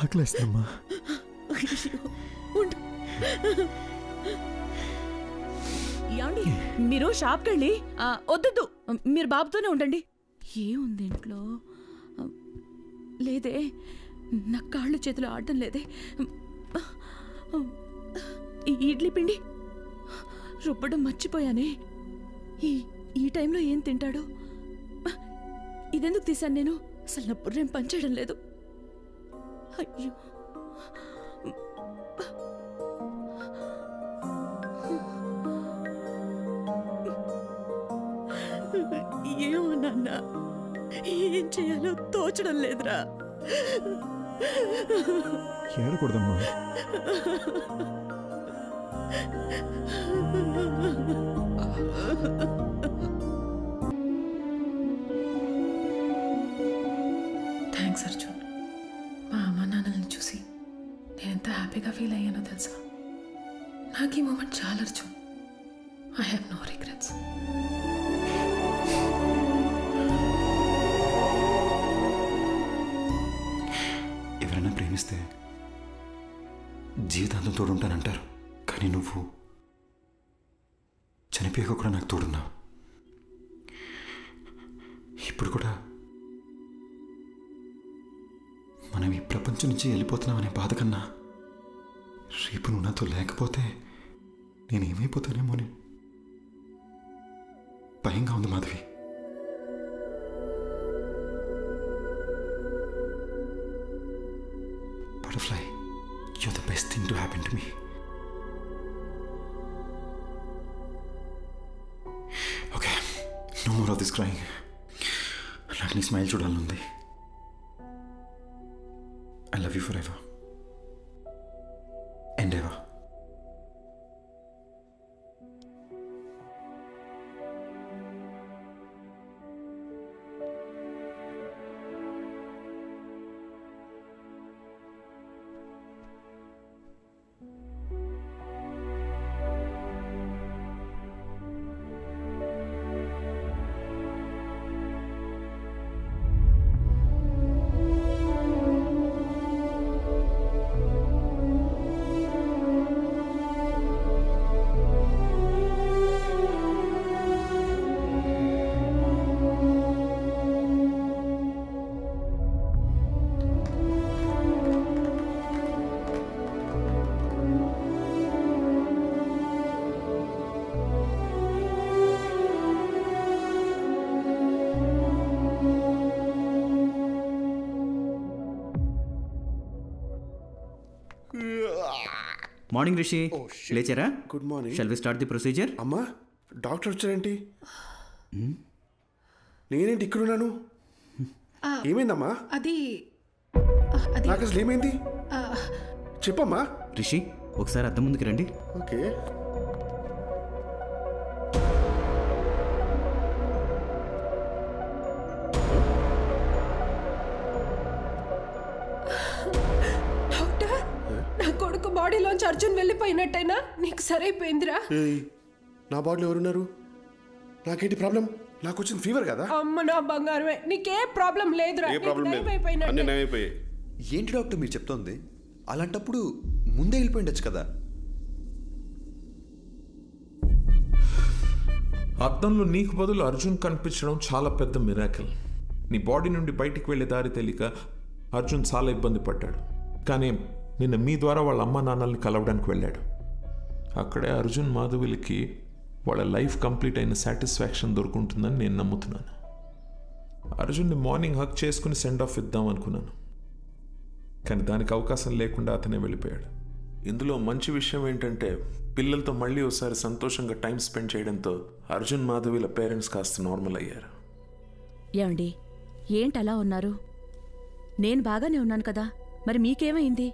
ఆకలేస్తుందమ్మా. ఉండు. ఏమండి మీరు షాప్కి వెళ్ళి వద్దు మీరు బాబుతోనే ఉండండి. ఏముంది ఇంట్లో? లేదే, నా కాళ్ళు చేతులు ఆడటం లేదే. ఈ ఇడ్లీ పిండి రుబ్బడం మర్చిపోయానే. ఈ టైంలో ఏం తింటాడు? ఇదెందుకు తీశాను నేను? అసలు నా బుర్రేం పనిచేయడం లేదు. అయ్యో, ఏమో నాన్న, ఏం చేయాలో తోచడం లేదురా. ఏడకూడదమ్మా. థ్యాంక్స్ అర్జున్. మా అమ్మ నాన్నలను చూసి నేను ఎంత హ్యాపీగా ఫీల్ అయ్యానో తెలుసా? నాకు ఈ మూమెంట్ చాలా Arjun. I have no regrets. ఎవరైనా ప్రేమిస్తే జీవితాంతం తోడుంటానంటారు, కానీ నువ్వు చనిపోయాక కూడా నాకు తోడున్నావు. ఇప్పుడు కూడా మనం ఈ ప్రపంచం నుంచి వెళ్ళిపోతున్నామనే బాధ కన్నా రేపు నువ్వు నాతో లేకపోతే నేనేమైపోతానేమోని భయంగా ఉంది Madhavi. Butterfly, you're the best thing to happen to me. Okay, no more of this crying. నాకు నీ స్మైల్ చూడాలనుంది. I love you forever and ever. Morning Rishi, లేచారా? Good morning. Shall we start the procedure? అమ్మా, డాక్టర్ వచ్చారేంటి? నేనేంటి ఇక్కడున్నాను? ఏమైందమ్మా? అది నాకు అసలు ఏమైంది చెప్పమ్మా. రిషి, ఒకసారి అద్దం ముందుకు రండి. ఓకే. బాడీలోంచి అర్జున్ వెళ్ళిపోయినట్టయినా నీకు సరైపోయిందిరా. నా బాడీలో ఎవరున్నారు? నాకేంటి ప్రాబ్లం? నాకు వచ్చిన ఫీవర్ కదా. అమ్మ నా బంగారమే, నీకే ప్రాబ్లం లేదురా. ఏ ప్రాబ్లం లేదు, అన్నీ నయమైపోయాయి. ఏంటి డాక్టర్ మీరు చెప్తోంది? అలాంటప్పుడు ముందే వెళ్ళిపోయిండొచ్చు కదా. అద్దంలో నీకు బదులు అర్జున్ కనిపించడం చాలా పెద్ద మిరాకిల్. నీ బాడీ నుండి బయటికి వెళ్ళే దారి తెలియక అర్జున్ చాలా ఇబ్బంది పడ్డాడు. కానీ నిన్న మీ ద్వారా వాళ్ళ అమ్మ నాన్నల్ని కలవడానికి వెళ్ళాడు. అక్కడే అర్జున్ మాధవిలకి వాళ్ళ లైఫ్ కంప్లీట్ అయిన సాటిస్ఫాక్షన్ దొరుకుంటుందని నేను నమ్ముతున్నాను. అర్జున్ని మార్నింగ్ హక్ చేసుకుని సెండ్ ఆఫ్ ఇద్దాం అనుకున్నాను, కానీ దానికి అవకాశం లేకుండా అతనే వెళ్ళిపోయాడు. ఇందులో మంచి విషయం ఏంటంటే పిల్లలతో మళ్ళీ ఒకసారి సంతోషంగా టైం స్పెండ్ చేయడంతో అర్జున్ మాధవిల పేరెంట్స్ కాస్త నార్మల్ అయ్యారు. ఏమండి, ఏంటలా ఉన్నారు? నేను బాగానే ఉన్నాను కదా, మరి మీకేమైంది?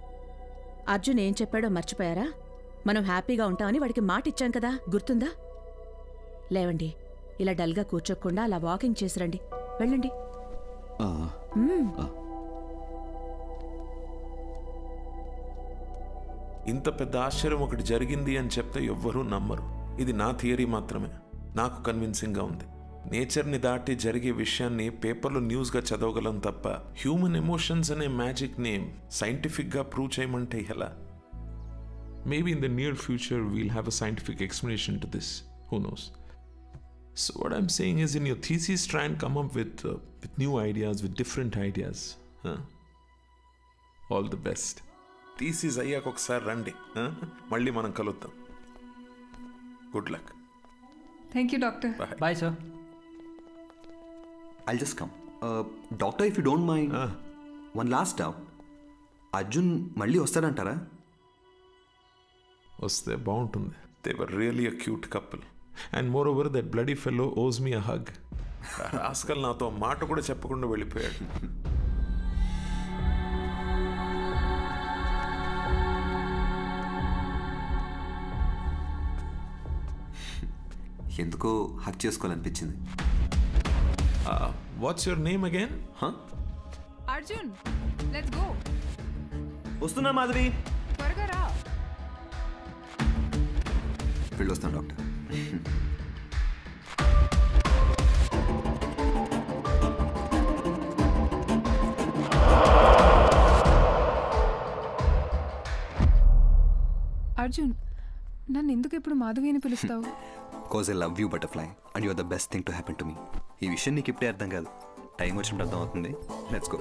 అర్జున్ ఏం చెప్పాడో మర్చిపోయారా? మనం హ్యాపీగా ఉంటామని వాడికి మాట ఇచ్చాం కదా, గుర్తుందా? లేవండి, ఇలా డల్గా కూర్చోకుండా అలా వాకింగ్ చేసిరండి. వెళ్ళండి. ఇంత పెద్ద ఆశ్చర్యం ఒకటి జరిగింది అని చెప్తే ఎవ్వరూ నమ్మరు. ఇది నా థియరీ మాత్రమే, నాకు కన్విన్సింగ్గా ఉంది. నేచర్ని దాటి జరిగే విషయాన్ని పేపర్లో న్యూస్గా చదవగలం తప్ప హ్యూమన్ ఎమోషన్స్ అనే మ్యాజిక్ని సైంటిఫిక్గా ప్రూవ్ చేయమంటే ఎలా? Maybe in the near future we'll have a scientific explanation to this. Who knows? So what I'm saying is, in your thesis, try and come up with new ideas, with different ideas. Huh? All the best. Thesis అయ్యాక ఒకసారి రండి, మళ్ళీ మనం కలుద్దాం. Good luck. Thank you doctor. Bye sir. I'll just come. Doctor, if you don't mind, one last doubt. Arjun మళ్ళీ వస్తాడంటారా? వస్తే బాగుంటుంది. They were really a cute couple. And moreover, that bloody fellow owes me a hug. Rascal నాతో మాట కూడా చెప్పకుండా వెళ్ళిపోయాడు. ఎందుకో hug చేసుకోవాలనిపించింది. What's your name again? Arjun, let's go. వస్తున్నా మాధవి. త్వరగా రా. వెళ్ళొస్తాను డాక్టర్. అర్జున్, నన్ను ఎందుకు ఎప్పుడు మాధవి అని పిలుస్తావు? Because I love you butterfly and you are the best thing to happen to me. ఈ విషయం నీకు ఇప్పుడే అర్థం కాదు, టైం వచ్చినప్పుడు అర్థం అవుతుంది. Let's go.